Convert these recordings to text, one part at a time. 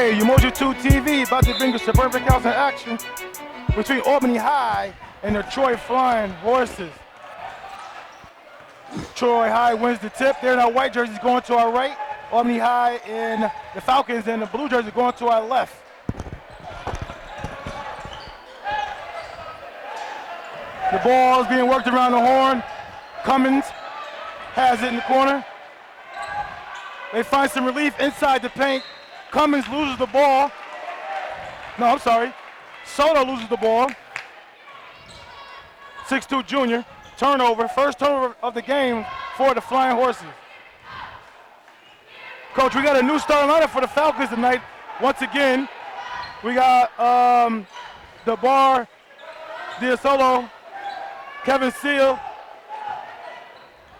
Okay, Umoja 2 TV about to bring a suburban house in action between Albany High and the Troy Flying Horses. Troy High wins the tip. They're in our white jerseys going to our right. Albany High and the Falcons and the blue jerseys going to our left. The ball is being worked around the horn. Cummins has it in the corner. They find some relief inside the paint. Cummins loses the ball. No, I'm sorry. Soto loses the ball. 6'2" junior. Turnover. First turnover of the game for the Flying Horses. Coach, we got a new starting lineup for the Falcons tonight. Once again, we got DeBar, Diasolo, Kevin Seal,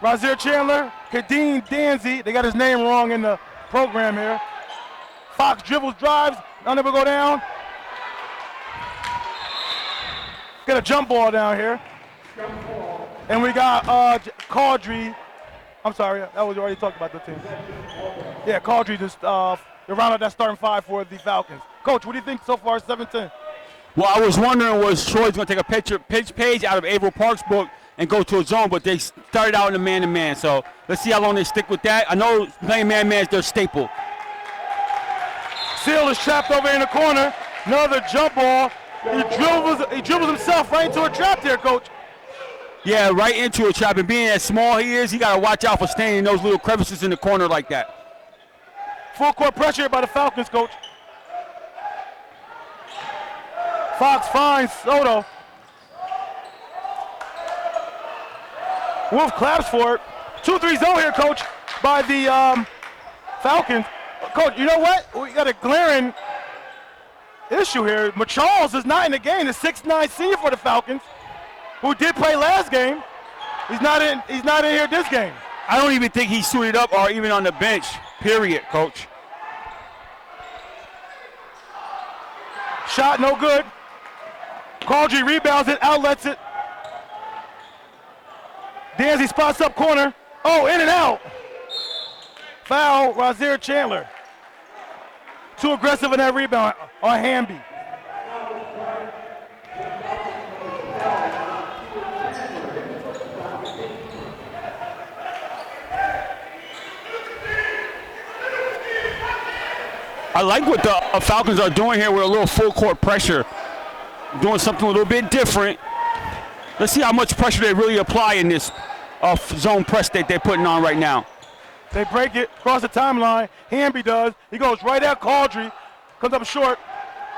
Nasir Chandler, Kadeem Danzy. They got his name wrong in the program here. Fox dribbles, drives, unable to go down. Got a jump ball down here. And we got Caudry. I'm sorry, that was already talked about the team. Yeah, Caudry just the round of that starting five for the Falcons. Coach, what do you think so far, 7-10? Well, I was wondering was Troy's going to take a pitch page out of Averill Park's book and go to a zone, but they started out in the man-to-man. So let's see how long they stick with that. I know playing man-to-man is their staple. Seal is trapped over in the corner. Another jump ball. He dribbles himself right into a trap there, Coach. Yeah, right into a trap. And being as small he is, he got to watch out for staying in those little crevices in the corner like that. Full court pressure by the Falcons, Coach. Fox finds Soto. Wolf claps for it. 2-3 zone here, Coach, by the Falcons. Coach, you know what? We got a glaring issue here. Charles is not in the game. The 6'9" senior for the Falcons, who did play last game. He's not in here this game. I don't even think he's suited up or even on the bench, period, Coach. Shot no good. Caudry rebounds it, outlets it. Danzy spots up corner. Oh, in and out. Foul, Nasir Chandler. Too aggressive in that rebound on Hamby. I like what the Falcons are doing here with a little full court pressure. Doing something a little bit different. Let's see how much pressure they really apply in this zone press that they're putting on right now. They break it across the timeline. Hamby does. He goes right at Caudry. Comes up short.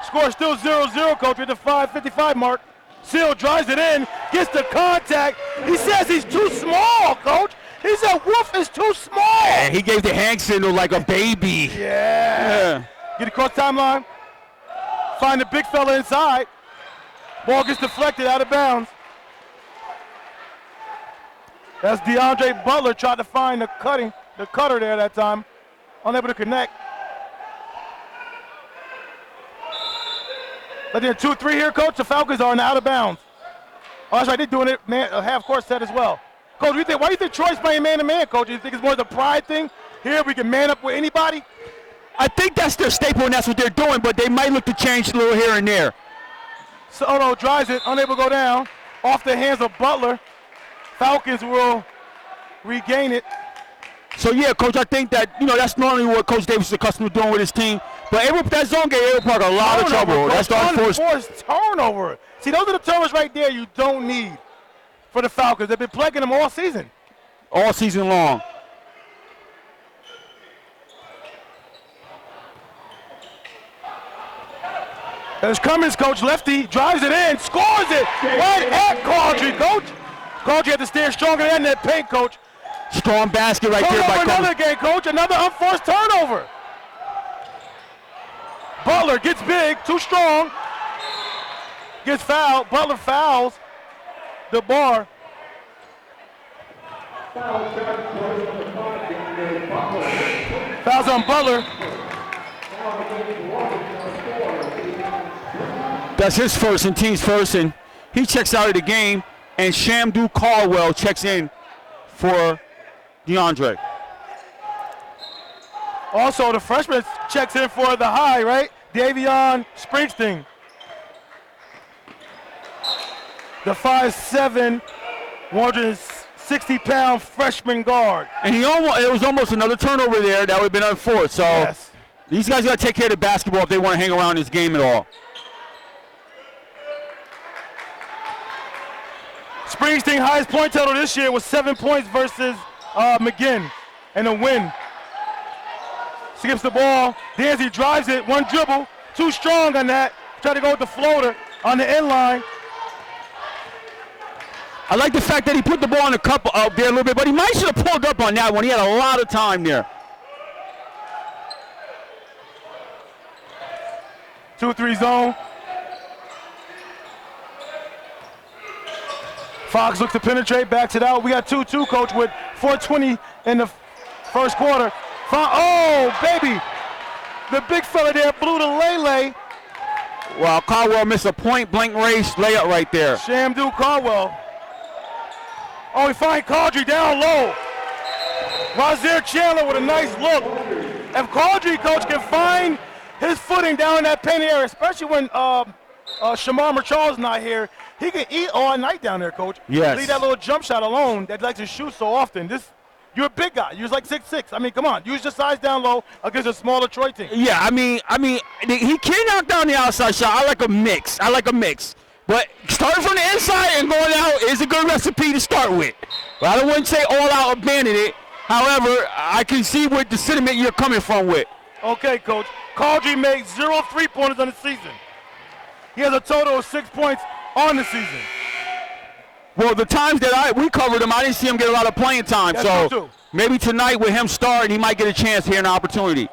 Score still 0-0, Coach, at the 5:55 mark. Seal drives it in. Gets the contact. He says he's too small, Coach. He said Wolf is too small. Yeah, he gave the hand signal like a baby. Yeah. Get across timeline. Find the big fella inside. Ball gets deflected out of bounds. That's DeAndre Butler tried to find the cutter there that time. Unable to connect. But then 2-3 here, Coach. The Falcons are in the out of bounds. Oh, that's right. They're doing it half court set as well. Coach, why do you think Troy's playing man-to-man, Coach? Do you think it's more the pride thing? Here we can man up with anybody? I think that's their staple and that's what they're doing, but they might look to change a little here and there. Soto drives it, unable to go down. Off the hands of Butler. Falcons will regain it. So, yeah, Coach, I think that, that's normally what Coach Davis is accustomed to doing with his team. But that zone gave Averill Park a lot of trouble. That's the unforced turnover. See, those are the turnovers right there you don't need for the Falcons. They've been plaguing them all season. All season long. There's Cummins, Coach. Lefty drives it in, scores it right at Caudry, Coach. Caudry had to stand stronger than that paint, Coach. Strong basket right there by Cummins. Another game, Coach. Another unforced turnover. Butler gets big, too strong. Gets fouled. Butler fouls the bar. Fouls on Butler. That's his first and team's first, and he checks out of the game, and Shamdu Caldwell checks in for DeAndre. Also, the freshman checks in for the high, right? Davion Springsteen. The 5'7", 160-pound freshman guard. And it was almost another turnover there that would have been unforced. So Yes. these guys got to take care of the basketball if they want to hang around this game at all. Springsteen highest point total this year was 7 points versus McGinn and a win. Skips the ball. Danzy drives it. One dribble. Too strong on that. Try to go with the floater on the end line. I like the fact that he put the ball in the cup up there a little bit, but he might should have pulled up on that one. He had a lot of time there. 2-3 zone. Fox looks to penetrate, backs it out. We got 2-2, coach, with 4:20 in the first quarter. Oh, baby. The big fella there blew the lay-lay. Well, Caldwell missed a point-blank race layup right there. Shamdu Caldwell. Oh, we find Caudry down low. Razir Chandler with a nice look. If Caudry, coach, can find his footing down in that paint area, especially when Shamar Marchall's not here, he can eat all night down there, coach. Yes. Leave that little jump shot alone that likes to shoot so often. You're a big guy. You're like 6'6". I mean, come on. Use your size down low against a small Detroit team. Yeah, I mean, he can knock down the outside shot. I like a mix. But starting from the inside and going out is a good recipe to start with. But I wouldn't say all out abandon it. However, I can see what the sentiment you're coming from with. Okay, coach. Caudry made 0 3-pointers on the season. He has a total of 6 points on the season. Well, the times that we covered him, I didn't see him get a lot of playing time. That's so true, too. Maybe tonight with him starting, he might get a chance here, an opportunity.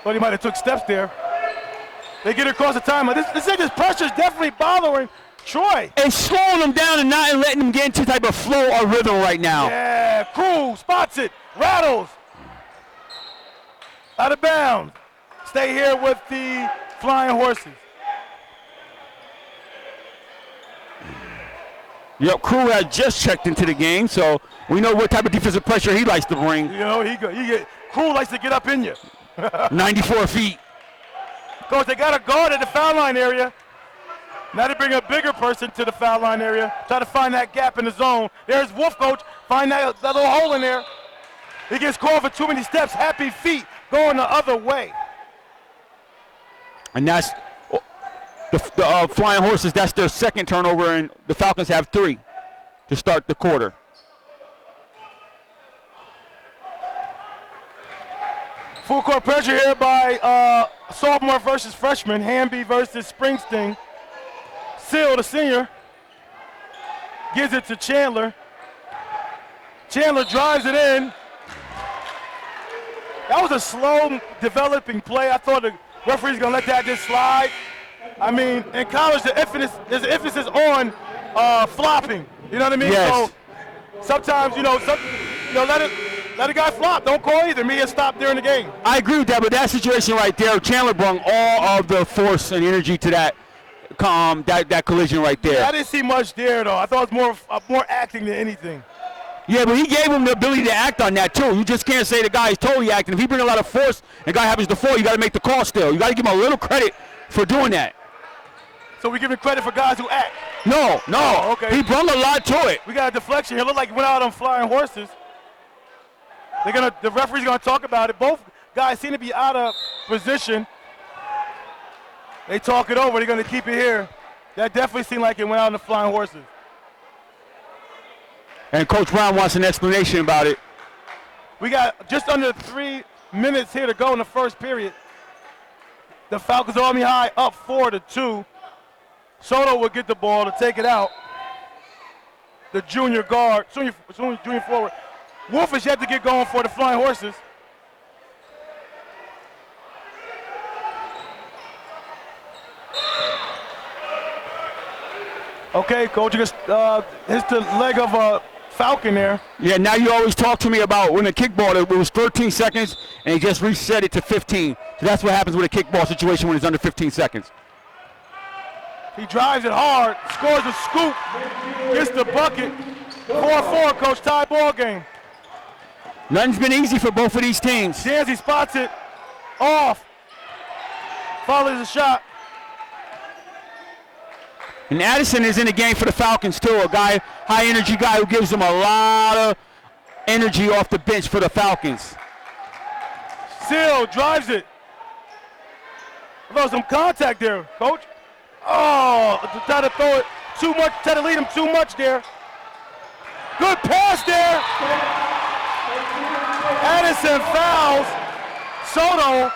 But he might have took steps there. They get across the timeline. This pressure is definitely bothering Troy. And slowing them down and not letting them get into type of flow or rhythm right now. Yeah, Crew spots it, rattles. Out of bounds. Stay here with the Flying Horses. Yep, Crew had just checked into the game, so we know what type of defensive pressure he likes to bring. You know, Crew likes to get up in you. 94 feet. Coach, they got a guard at the foul line area. Now they bring a bigger person to the foul line area. Try to find that gap in the zone. There's Wolf, coach. Find that little hole in there. He gets called for too many steps. Happy feet going the other way. And that's the Flying Horses. That's their second turnover, and the Falcons have 3 to start the quarter. Full court pressure here by sophomore versus freshman. Hamby versus Springsteen. Seal, the senior, gives it to Chandler. Chandler drives it in. That was a slow developing play. I thought the referee's gonna let that just slide. I mean, in college, there's an emphasis on flopping. You know what I mean? Yes. So sometimes, let a guy flop. Don't call either. Me and stop during the game. I agree with that, but that situation right there, Chandler brought all of the force and energy to that collision right there. Yeah, I didn't see much there, though. I thought it was more acting than anything. Yeah, but he gave him the ability to act on that, too. You just can't say the guy is totally acting. If he brings a lot of force and the guy happens to fall, you got to make the call still. You got to give him a little credit for doing that. So we give him credit for guys who act. No. Oh, okay. He brought a lot to it. We got a deflection here. Look like he went out on Flying Horses. The referee's gonna talk about it. Both guys seem to be out of position. They talk it over. They're gonna keep it here. That definitely seemed like it went out on the Flying Horses. And Coach Brown wants an explanation about it. We got just under 3 minutes here to go in the first period. The Falcons Albany High up 4-2. Soto will get the ball to take it out. The junior guard, junior forward. Wolf is yet to get going for the Flying Horses. Okay, coach, hits the leg of a Falcon there. Yeah, now you always talk to me about when the kickball, it was 13 seconds, and he just reset it to 15. So that's what happens with a kickball situation when it's under 15 seconds. He drives it hard, scores a scoop, gets the bucket. 4-4, coach, tie ball game. Nothing's been easy for both of these teams. Danzy spots it. Off. Follows the shot. And Addison is in the game for the Falcons too, a guy, high energy guy who gives them a lot of energy off the bench for the Falcons. Seal drives it. There's some contact there, coach. Oh, try to throw it too much, try to lead him too much there. Good pass there. Addison fouls Soto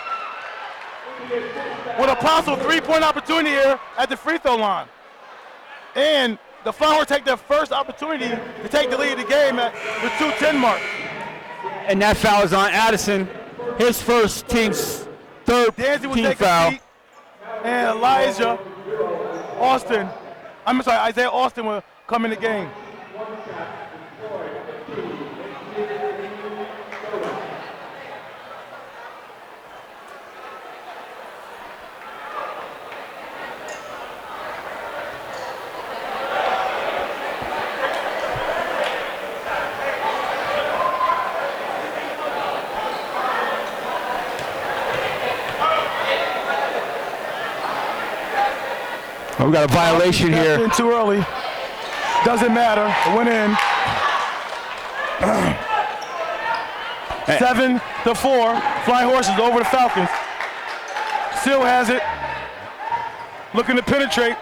with a possible three-point opportunity here at the free throw line. And the Flowers take their first opportunity to take the lead of the game at the 2:10 mark. And that foul is on Addison, his first team's third Danzy will team take foul. a seat, and Isaiah Austin will come in the game. We got a violation here. In too early. Doesn't matter. It went in. 7-4. Flying Horses over the Falcons. Seal has it. Looking to penetrate.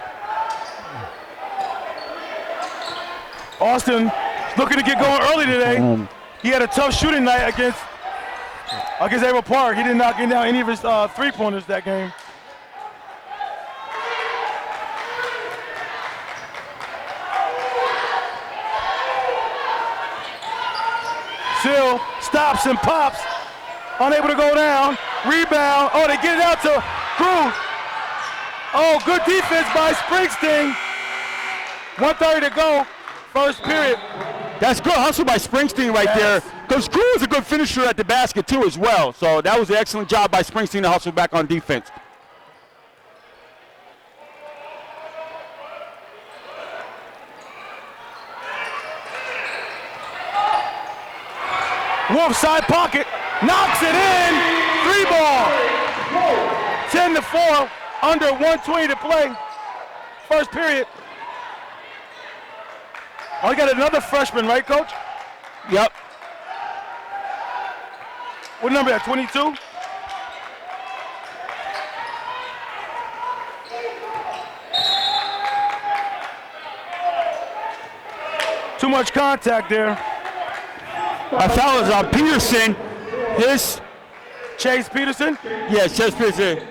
Austin looking to get going early today. He had a tough shooting night against Ava Park. He did not get down any of his three-pointers that game. Seal stops and pops. Unable to go down. Rebound. Oh, they get it out to Cruz. Oh, good defense by Springsteen. 1:30 to go. First period. That's good hustle by Springsteen right there. Because Cruz is a good finisher at the basket too as well. So that was an excellent job by Springsteen to hustle back on defense. Wolf side pocket, knocks it in, 3-ball. 10-4, under 1:20 to play. First period. Oh, you got another freshman, right, Coach? Yep. What number is that, 22? Too much contact there. Our foul is on Peterson. His Chase Peterson? Yes, Chase Peterson.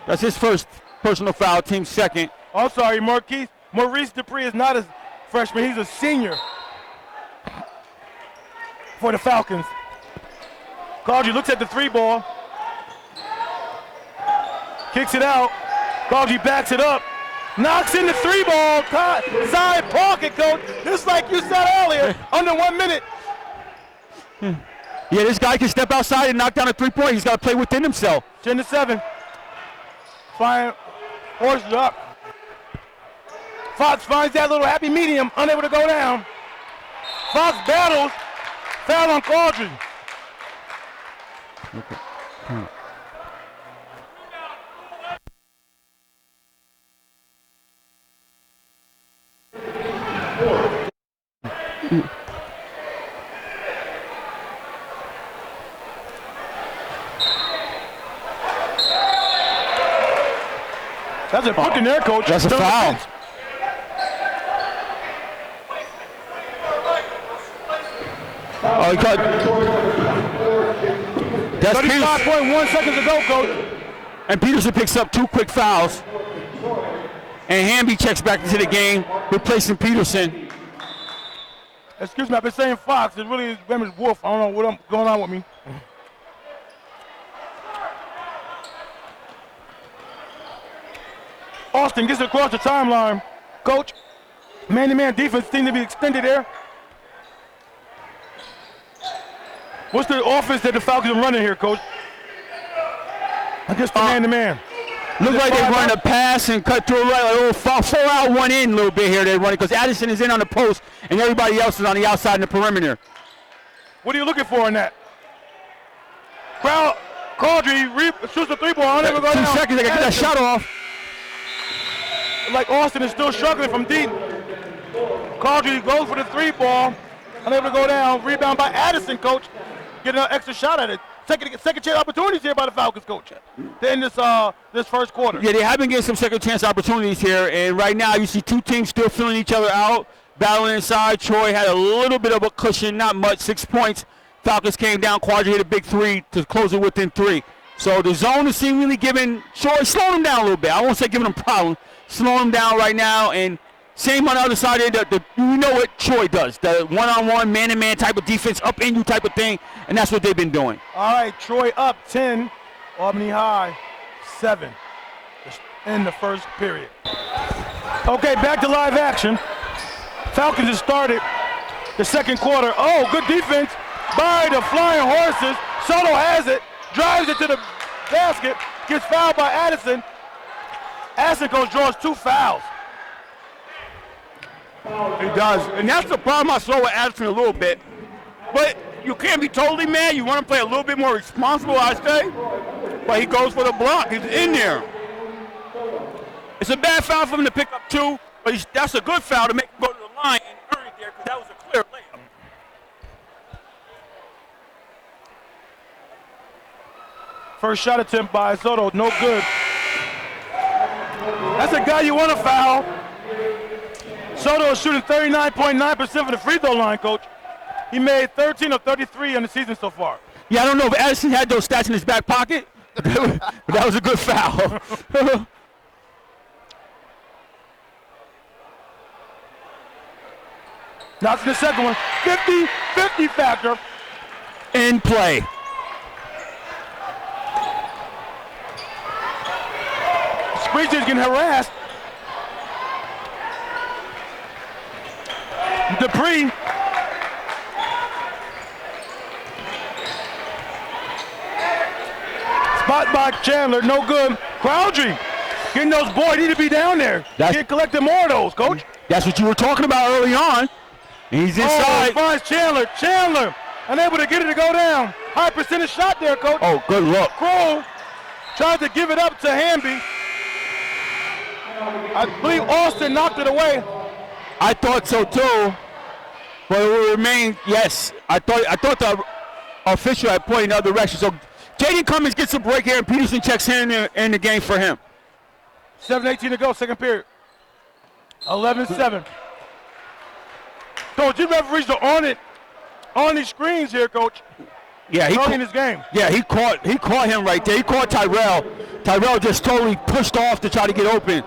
That's his first personal foul, team second. I'm sorry, Maurice Dupree is not a freshman, he's a senior for the Falcons. Cargy looks at the 3-ball. Kicks it out. Cargy backs it up. Knocks in the 3-ball. Side pocket, Coach. Just like you said earlier, under 1 minute. Yeah, this guy can step outside and knock down a 3-point. He's got to play within himself. 10-7. Flying Horses up. Fox finds that little happy medium, unable to go down. Fox battles. Foul on Cauldron. Okay. That's a hook in there, Coach. That's a foul. Oh, he caught. That's 35.1 seconds to go, Coach. And Peterson picks up 2 quick fouls. And Hamby checks back into the game, replacing Peterson. Excuse me, I've been saying Fox. It really is Wolf. I don't know what's going on with me. Austin gets it across the timeline. Coach, man-to-man defense seems to be extended there. What's the offense that the Falcons are running here, Coach? Against the man-to-man. Looks like they run a pass and cut through right, like a little 4 out, 1 in a little bit here. They're running because Addison is in on the post and everybody else is on the outside in the perimeter. What are you looking for in that? Caudry shoots the three-ball. I'll never go 2 down. seconds, they can get that shot off. Like Austin is still struggling from deep. Caudry goes for the three-ball. Unable to go down. Rebound by Addison, coach. Getting an extra shot at it. Second chance opportunities here by the Falcons, coach. To end this first quarter. Yeah, they have been getting some second chance opportunities here, and right now you see two teams still filling each other out, battling inside. Troy had a little bit of a cushion, not much, 6 points. Falcons came down. Caudry hit a big three to close it within 3. So the zone is seemingly giving Troy, slowing them down a little bit. I won't say giving them problems, slowing them down right now. And same on the other side, you know what Troy does, the one-on-one, man-to-man type of defense, up in you type of thing, and that's what they've been doing. All right, Troy up 10, Albany High 7 in the first period. Okay, back to live action. Falcons has started the second quarter. Oh, good defense by the Flying Horses. Soto has it, drives it to the basket, gets fouled by Addison. Addison goes draws 2 fouls. He does, and that's the problem I saw with Addison a little bit. But you can't be totally mad. You want to play a little bit more responsible, I say. But he goes for the block. He's in there. It's a bad foul for him to pick up 2, but that's a good foul to make him go to the line and earn it there because that was a clear layup. First shot attempt by Soto, no good. That's a guy you want to foul. Soto is shooting 39.9% from the free throw line, coach. He made 13 of 33 in the season so far. Yeah, I don't know if Addison had those stats in his back pocket, but that was a good foul. Now it's the second one. 50-50 factor. In play. Spreecher's getting harassed. Dupree. Spot by Chandler, no good. Caudry getting those boys, need to be down there. Can't collect more of those, coach. That's what you were talking about early on. He's inside. Oh, finds Chandler. Chandler unable to get it to go down. High percentage shot there, coach. Oh, good look. Crow tried to give it up to Hamby. I believe Austin knocked it away. I thought so too, but it will remain. Yes, I thought the official had pointed in the other direction. So Jaden Cummings gets a break here, and Peterson checks in the game for him. 7:18 to go, second period. 11-7. Coach, you referees are on these screens here, coach. Yeah, he in his game. Yeah, he caught him right there. He caught Tyrell. Tyrell just totally pushed off to try to get open.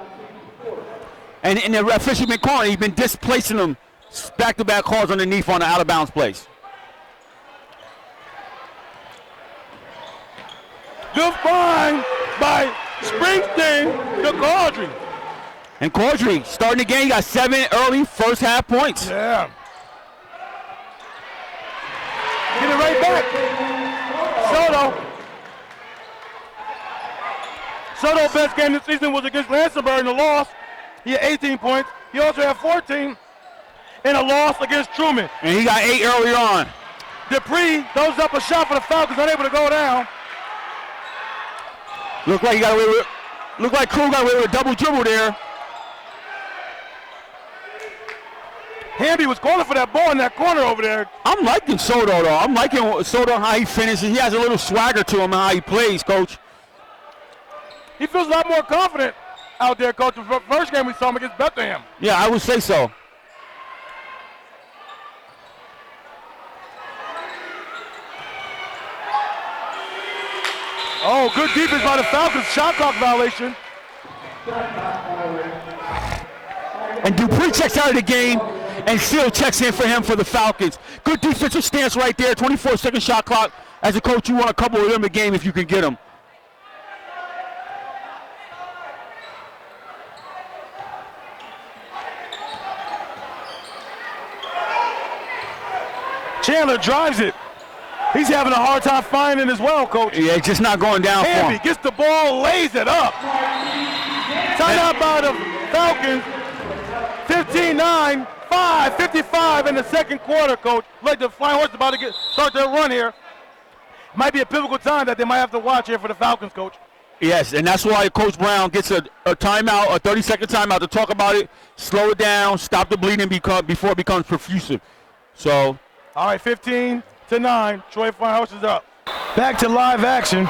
And the official been calling. He's been displacing them back-to-back calls underneath on the out-of-bounds plays. Good find by Springsteen to Caudry. And Caudry starting the game, got 7 early first half points. Yeah. Get it right back. Soto's best game this season was against Lansingburg in the loss. He had 18 points. He also had 14 in a loss against Truman. And he got 8 earlier on. Dupree throws up a shot for the Falcons, unable to go down. Looked like Crew got away with a double dribble there. Hamby was calling for that ball in that corner over there. I'm liking Soto, though. I'm liking Soto how he finishes. He has a little swagger to him how he plays, Coach. He feels a lot more confident out there, Coach. The first game we saw him against Bethlehem. Yeah, I would say so. Oh, good defense by the Falcons. Shot clock violation. And Dupree checks out of the game and still checks in for him for the Falcons. Good defensive stance right there. 24-second shot clock. As a coach, you want a couple of them a game if you can get them. Chandler drives it. He's having a hard time finding as well, Coach. Yeah, it's just not going down for him. Hamby gets the ball, lays it up. Timeout by the Falcons. 15-9, 5:55 in the second quarter, Coach. Like the Flying Horse about to start their run here. Might be a pivotal time that they might have to watch here for the Falcons, Coach. Yes, and that's why Coach Brown gets a timeout, a 30-second timeout to talk about it, slow it down, stop the bleeding before it becomes profusive. So, all right, 15-9. Troy Flying Horse is up. Back to live action.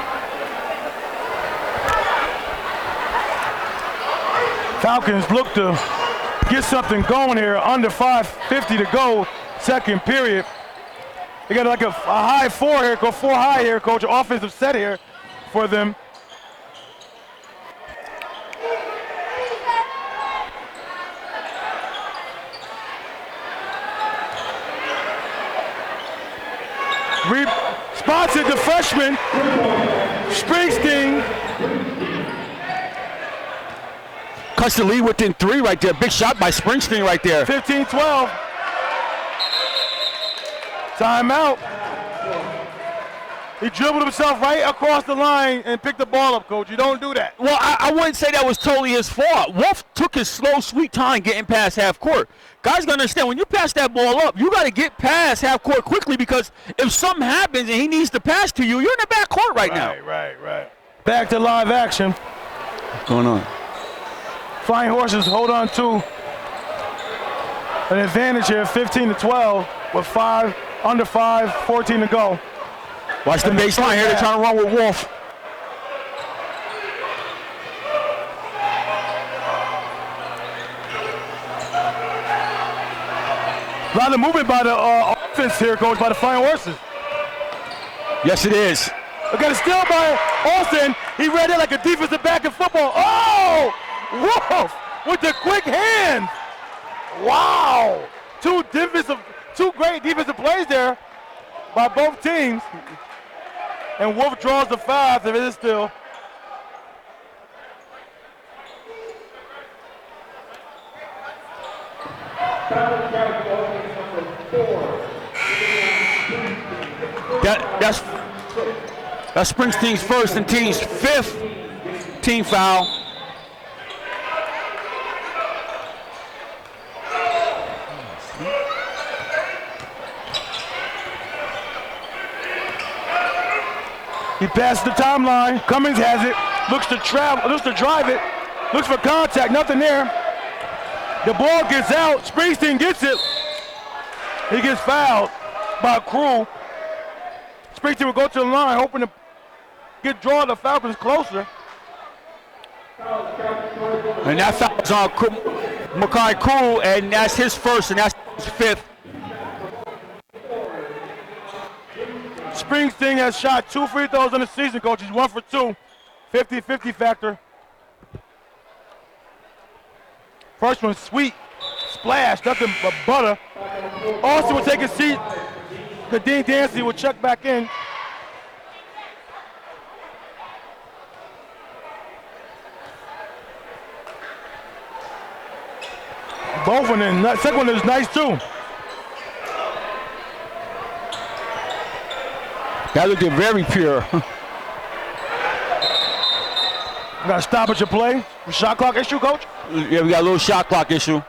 Falcons look to get something going here. Under 5:50 to go, second period. They got like a high four here, go 4 high here, Coach. Offensive set here for them. Sponsored the freshman, Springsteen. Cuts the lead within 3 right there. Big shot by Springsteen right there. 15-12. Timeout. He dribbled himself right across the line and picked the ball up, Coach. You don't do that. Well, I wouldn't say that was totally his fault. Wolf took his slow, sweet time getting past half court. Guys got to understand, when you pass that ball up, you got to get past half court quickly, because if something happens and he needs to pass to you, you're in the back court right now. Right. Back to live action. What's going on? Flying Horses hold on to an advantage here, 15-12, with under 5:14 to go. Watch the baseline here. They're trying to run with Wolf. A lot of movement by the offense here, Coach, by the Flying Horses. Yes, it is. We got a steal by Austin. He read it like a defensive back in football. Oh! Wolf with the quick hands. Wow! Two great defensive plays there by both teams. And Wolf draws the foul if it is still. That's Springsteen's first and team's 5th team foul. He passes the timeline. Cummings has it. Looks to drive it. Looks for contact. Nothing there. The ball gets out. Springsteen gets it. He gets fouled by Crew. Springsteen will go to the line, hoping to draw the Falcons closer. And that foul's on Makai Crew, and that's his first, and that's his 5th. Springsteen has shot 2 free throws in the season, Coach. He's 1 for 2. 50-50 factor. First one, sweet. Splash, nothing but butter. Austin will take a seat. Kadeem Dancy will check back in. Both of them. The second one is nice, too. That looked very pure. You got to stop at your play. Shot clock issue, Coach? Yeah, we got a little shot clock issue.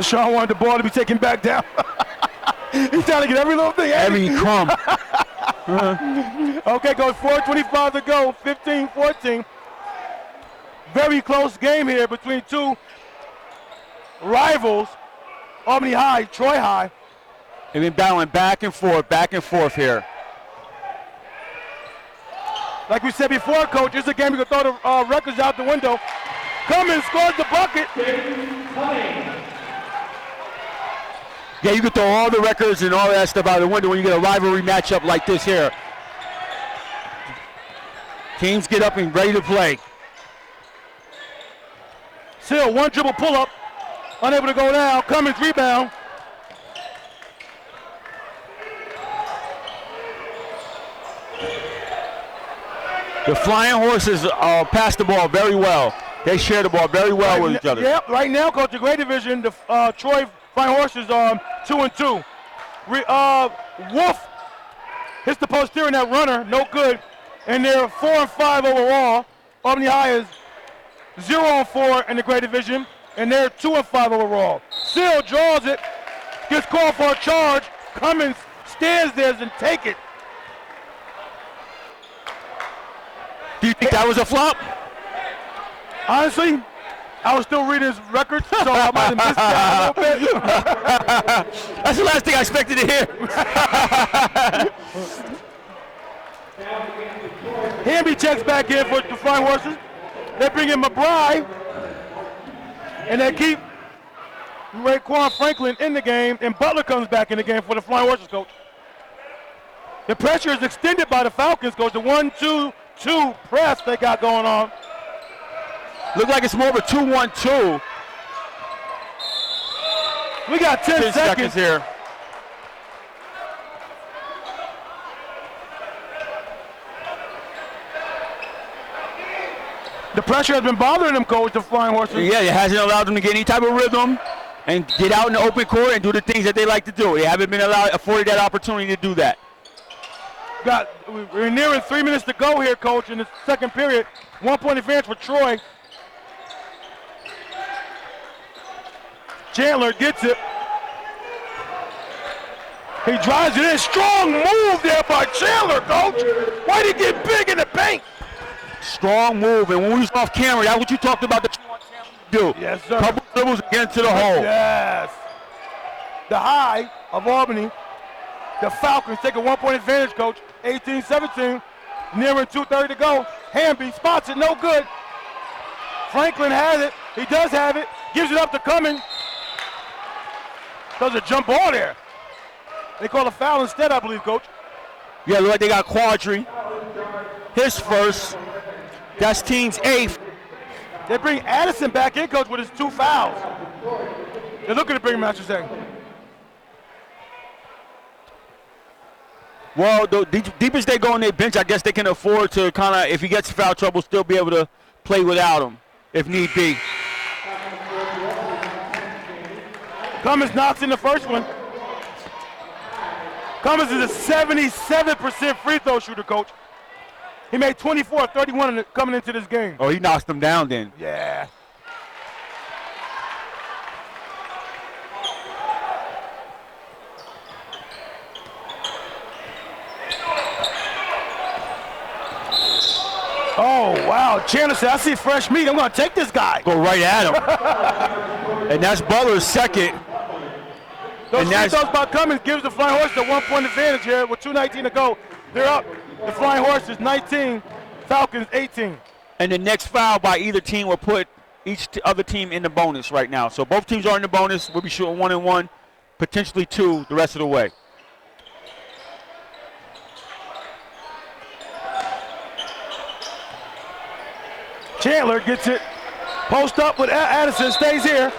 Sean wanted the ball to be taken back down. He's trying to get every little thing. Every crumb. Okay, Coach, 4:25 to go, 15-14. Very close game here between two rivals, Albany High, Troy High. They've been battling back and forth here. Like we said before, Coach, it's a game you can throw the records out the window. Cummins scores the bucket. Yeah, you can throw all the records and all that stuff out the window when you get a rivalry matchup like this here. Teams get up and ready to play. Still, one dribble pull-up. Unable to go down. Cummins rebound. The Flying Horses pass the ball very well. They share the ball very well with each other. Yeah, right now, Coach, the Great Division, the Troy Flying Horses are 2-2. Wolf hits the posterior in that runner, no good. And they're 4-5 overall. Albany High is 0-4 in the Great Division, and they're 2-5 overall. Seal draws it, gets called for a charge. Cummins stands there and take it. Do you think that was a flop? Honestly, I was still reading his records, so I might have missed that a little bit. That's the last thing I expected to hear. Hamby checks back in for the Flying Horses. They bring in McBride, and they keep Raekwon Franklin in the game, and Butler comes back in the game for the Flying Horses, coach. The pressure is extended by the Falcons, coach. The 1-2-2 press they got going on. Look like it's more of a 2-1-2. We got 10 seconds here. The pressure has been bothering them, coach, the Flying Horses. Yeah, it hasn't allowed them to get any type of rhythm and get out in the open court and do the things that they like to do. They haven't been afforded that opportunity to do that. We're nearing 3 minutes to go here, coach, in the second period. 1 point advantage for Troy. Chandler gets it. He drives it in. Strong move there by Chandler, coach. Why did he get big in the paint? Strong move, and when we was off camera, that's what you talked about that you want Chandler to do. Yes, sir. Couple dribbles again to the hole. Yes. The high of Albany. The Falcons take a 1 point advantage, coach. 18-17. Nearing 2:30 to go. Hamby spots it, no good. Franklin has it. He does have it. Gives it up to Cummins. Does a jump ball there. They call a foul instead, I believe, coach. Yeah, look like they got Quadri. His first. That's team's 8th. They bring Addison back in, coach, with his 2 fouls. They're looking to bring him out, you're saying. Well, the deepest they go on their bench, I guess they can afford to kind of, if he gets foul trouble, still be able to play without him, if need be. Cummins knocks in the first one. Cummins is a 77% free throw shooter, coach. He made 24 of 31 coming into this game. Oh, he knocks them down then. Yeah. Oh, wow. Chandler said, I see fresh meat. I'm going to take this guy. Go right at him. And that's Butler's second. Those free throws by Cummins gives the Flying Horses a 1 point advantage here with 2:19 to go. They're up. The Flying Horses 19, Falcons 18. And the next foul by either team will put each other team in the bonus right now. So both teams are in the bonus. We'll be shooting 1 and 1, potentially 2 the rest of the way. Chandler gets it. Post up with Addison, stays here.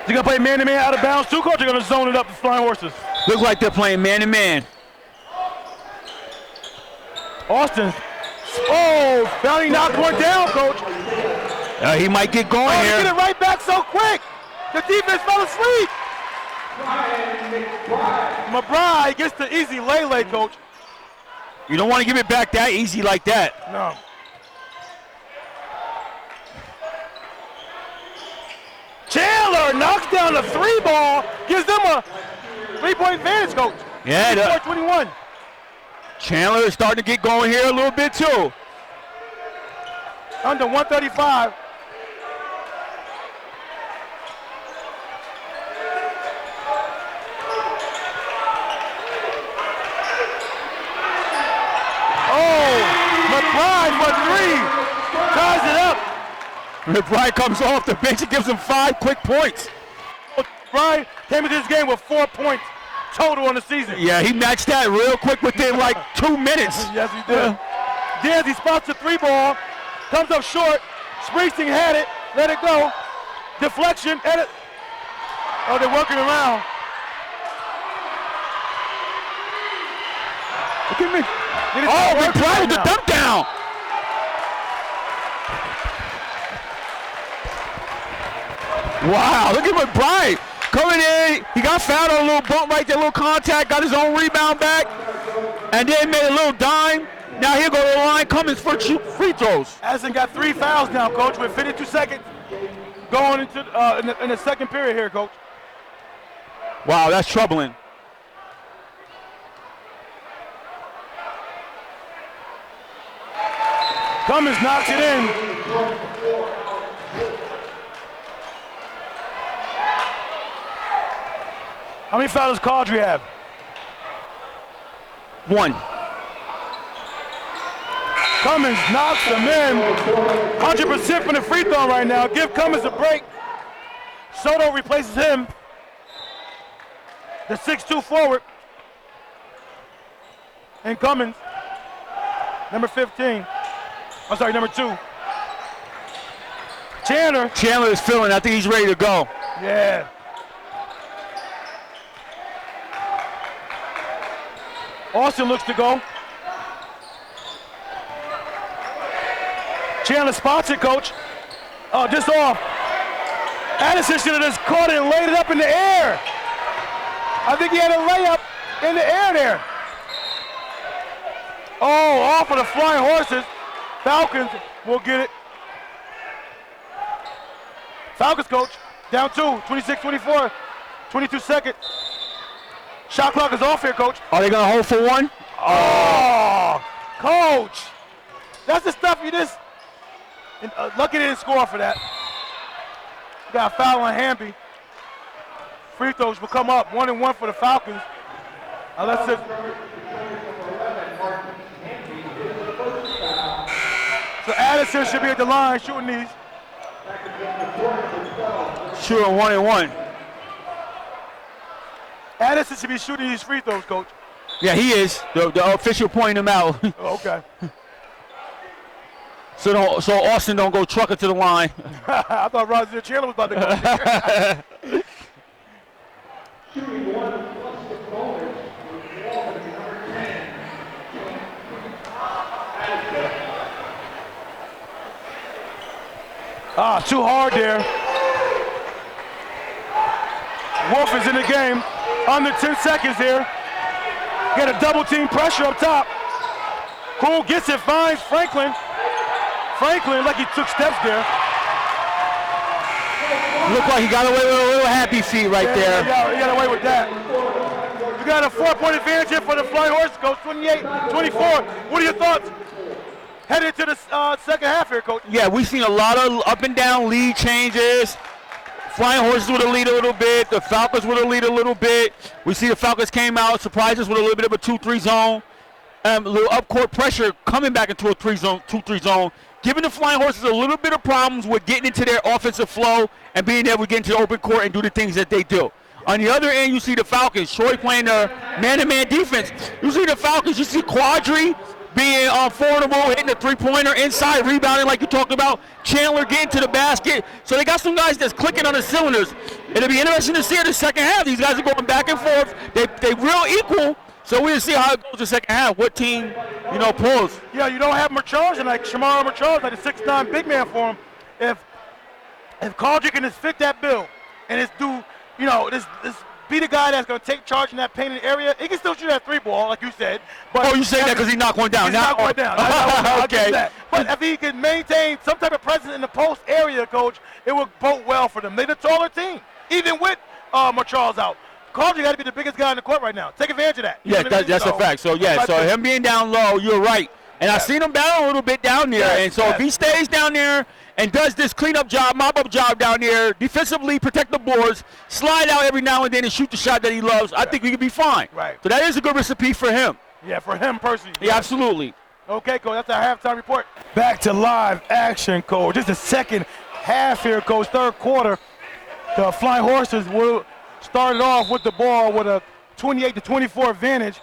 They're going to play man-to-man out of bounds too, coach? They're going to zone it up the Flying Horses. Look like they're playing man-to-man. Austin. Oh, Valley knocked one down, coach. He might get going here. He get it right back so quick. The defense fell asleep. McBride gets the easy lay, coach. You don't want to give it back that easy like that. No. Chandler knocks down the 3 ball, gives them a 3-point advantage, coach. Yeah, 24-21. Chandler is starting to get going here a little bit too. Under 135. McBride for 3, ties it up. McBride comes off the bench and gives him 5 quick points. McBride came into this game with 4 points total on the season. Yeah, he matched that real quick within like 2 minutes. Yes, he did. Danzy spots the 3 ball, comes up short. Springsteen had it, let it go. Deflection, edit. Oh, they're working around. Look at me. Oh, McBride with the dump down. Wow, look at McBride coming in. He got fouled on a little bump right there, a little contact, got his own rebound back, and then made a little dime Now here go the line. Cummins for free throws. Addison got 3 fouls now, Coach, with 52 seconds going into in the second period here, Coach. Wow, that's troubling. Cummins knocks it in. How many fouls does Caudry have? 1. Cummins knocks him in. 100% from the free throw right now. Give Cummins a break. Soto replaces him. The 6'2 forward. And Cummins, number 15. I'm sorry, number 2. Chandler is feeling. I think he's ready to go. Yeah. Austin looks to go. Chandler spots it, Coach. Oh, just off. Addison should have just caught it and laid it up in the air. I think he had a layup in the air there. Oh, off of the flying horses. Falcons will get it. Falcons, Coach, down 2, 26-24, 22 seconds. Shot clock is off here, Coach. Are they going to hold for 1? Oh, Coach. That's the stuff you just, lucky they didn't score for that. Got a foul on Hamby. Free throws will come up, 1-1 for the Falcons. Unless it. So Addison should be at the line shooting these. Shooting 1-1. Addison should be shooting these free throws, Coach. Yeah, he is. The official pointing him out. Okay. So Austin don't go trucker to the line. I thought Roger Chandler was about to go there. Too hard there. Wolf is in the game. Under 10 seconds here. Get a double team pressure up top. Cool gets it, finds Franklin. Franklin, like he took steps there. Looked like he got away with a little happy feet right there. He got away with that. You got a 4-point advantage here for the Flying Horses, Coach, 28-24. What are your thoughts headed to the second half here, Coach? Yeah, we've seen a lot of up and down lead changes. Flying Horses with a lead a little bit. The Falcons with a lead a little bit. We see the Falcons came out, surprised us with a little bit of a 2-3 zone. A little up-court pressure coming back into a 2-3 zone. Giving the Flying Horses a little bit of problems with getting into their offensive flow and being able to get into the open court and do the things that they do. On the other end, you see the Falcons. Troy playing their man-to-man defense. You see the Falcons. You see Caudry being formidable, hitting the three-pointer inside, rebounding like you talked about. Chandler getting to the basket. So they got some guys that's clicking on the cylinders. It'll be interesting to see in the second half. These guys are going back and forth. They real equal. So we'll see how it goes the second half. What team, pulls. Yeah, you don't have Marcharles, and like Shamar Marcharles, like a 6'9" big man for him. If Caudry can just fit that bill and just do, this be the guy that's going to take charge in that painted area, he can still shoot that 3-ball, like you said. But you say that because he knocked one down. He's knocked one down. I Okay. that. But if he can maintain some type of presence in the post area, Coach, it would bode well for them. They're the taller team, even with Marcharles out. Caudry got to be the biggest guy in the court right now. Take advantage of that. Yeah, that's a fact. So, him being down low, you're right. And I've seen him battle a little bit down there. And so if he stays down there and does this cleanup job, mop-up job down there, defensively protect the boards, slide out every now and then and shoot the shot that he loves, I think we could be fine. Right. So that is a good recipe for him. Yeah, for him personally. Yeah, absolutely. Okay, Coach, that's our halftime report. Back to live action, Coach. This is the second half here, Coach, third quarter. The Flying Horses will started off with the ball with a 28-24 advantage.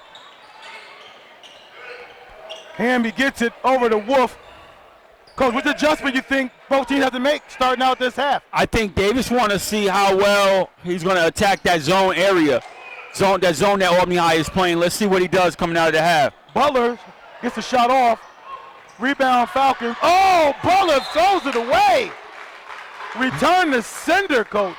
Hamby gets it over to Wolf. Coach, what adjustment you think both teams have to make starting out this half? I think Davis wants to see how well he's going to attack that zone area, that zone that Albany High is playing. Let's see what he does coming out of the half. Butler gets the shot off. Rebound Falcons. Oh, Butler throws it away. Return to sender, Coach.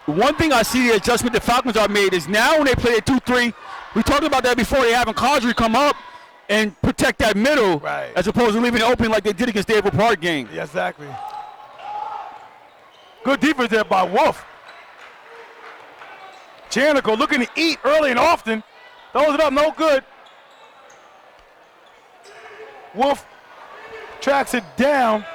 One thing I see the adjustment the Falcons are made is now when they play a 2-3, we talked about that before, they having Caudry come up. and protect that middle, Right. as opposed to leaving it open like they did against the April Park game. Yeah, exactly. Good defense there by Wolf. Chanico looking to eat early and often. Throws it up, no good. Wolf tracks it down.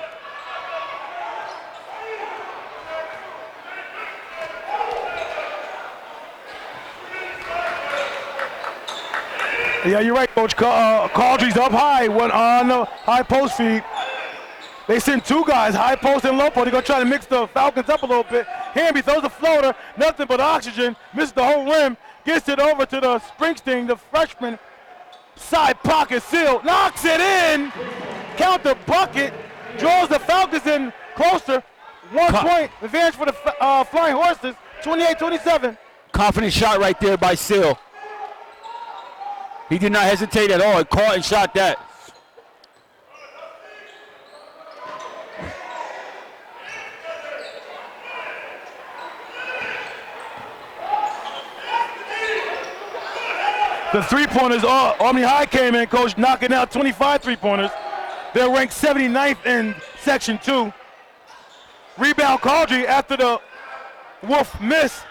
Yeah, you're right, Coach. Caldry's up high, went on the high post feed. They send two guys, high post and low post. They're going to try to mix the Falcons up a little bit. Hamby throws a floater, nothing but oxygen, misses the whole rim, gets it over to the Springsteen, the freshman. Side pocket seal, knocks it in. Count the bucket, draws the Falcons in closer. 1 point advantage for the Flying Horses, 28-27. Confident shot right there by Seal. He did not hesitate at all. He caught and shot that. The three-pointers, Albany High came in, Coach, knocking out 25 three-pointers. They're ranked 79th in Section 2. Rebound Caldry after the Wolf miss.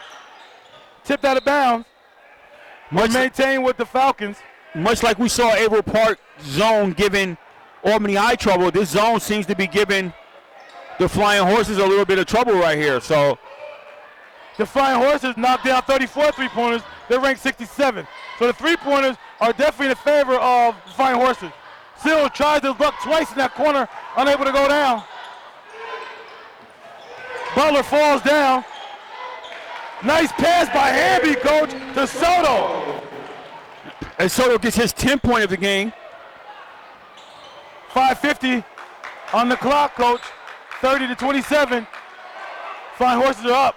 Tipped out of bounds. Maintained with the Falcons. Much like we saw April Park zone giving Albany High trouble, this zone seems to be giving the Flying Horses a little bit of trouble right here. So the Flying Horses knocked down 34 three-pointers. They're ranked 67. So the three-pointers are definitely in favor of the Flying Horses. Seal tries his luck twice in that corner, unable to go down. Butler falls down. Nice pass by Hamby, Coach, to Soto. And Soto gets his 10th point of the game. 5:50 on the clock, Coach. 30-27. Flying Horses are up.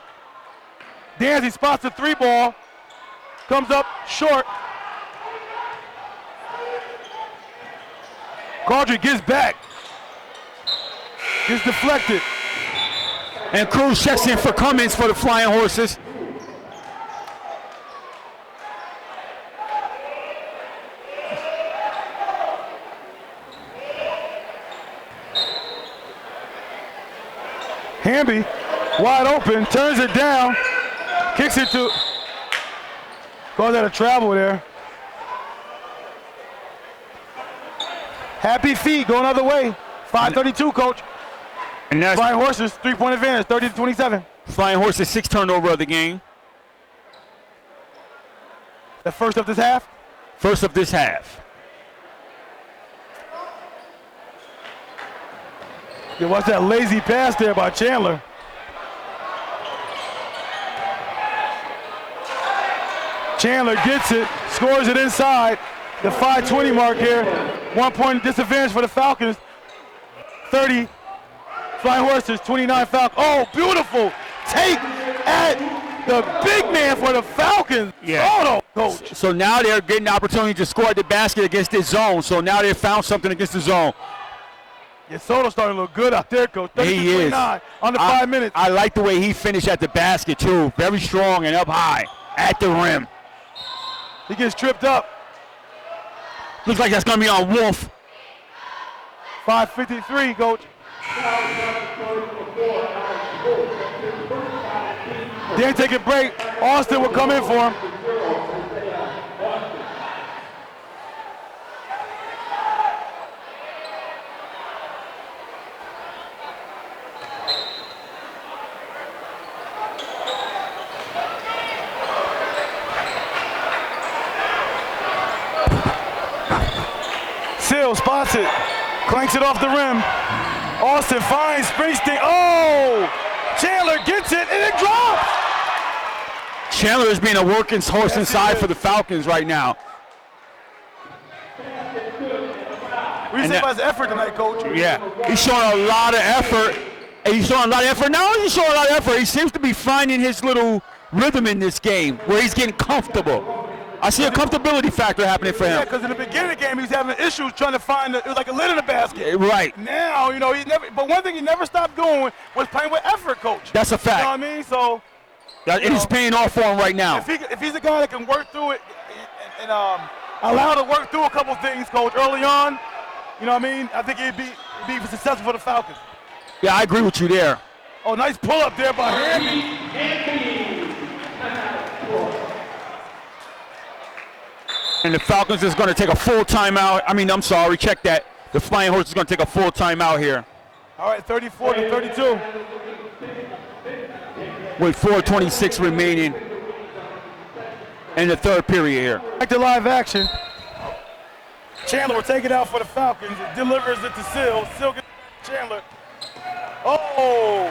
Danzy spots the three ball. Comes up short. Caldry gets back. Gets deflected. And Cruz checks in for Cummins for the Flying Horses. Hamby, wide open, turns it down, kicks it to, calls that a travel there. Happy feet going other way. 5:32, Coach. And that's Flying Horses, 3-point advantage, 30-27. Flying Horses' 6th turnover of the game. The first of this half. First of this half. Yeah, watch that lazy pass there by Chandler. Chandler gets it, scores it inside. The 5:20 mark here. 1 point disadvantage for the Falcons. 30 Flying Horses, 29 Falcons. Oh, beautiful take at the big man for the Falcons. Yeah. Soto, Coach. So now they're getting the opportunity to score at the basket against this zone. So now they've found something against the zone. Yeah, Soto's starting to look good out there, Coach. He is. 32-29 on the 5 minutes. I like the way he finished at the basket, too. Very strong and up high at the rim. He gets tripped up. Looks like that's going to be on Wolf. 5:53, Coach. Then take a break. Austin will come in for him. Seal spots it, clanks it off the rim. Austin finds Springsteen. Oh! Chandler gets it and it drops! Chandler is being a working horse inside for the Falcons right now. We see about his effort tonight, Coach. Yeah, he's showing a lot of effort. And he's showing a lot of effort. Now he's showing a lot of effort. He seems to be finding his little rhythm in this game where he's getting comfortable. I see a comfortability factor happening for him. Yeah, because in the beginning of the game, he was having issues trying to find, it was like a lid in the basket. Right. Now, he never, but one thing he never stopped doing was playing with effort, Coach. That's a fact. You know what I mean? So, It is paying off for him right now. if he's a guy that can work through it and allowed to work through a couple things, Coach, early on. You know what I mean? I think it'd be successful for the Falcons. Yeah, I agree with you there. Oh, nice pull-up there by Hamby. And the Falcons is going to take a full timeout. I'm sorry, check that. The Flying Horse is going to take a full timeout here. All right, 34 to 32. With 4:26 remaining in the third period here. Back to live action. Chandler will take it out for the Falcons. It delivers it to Seal. Seal gets Chandler. Oh!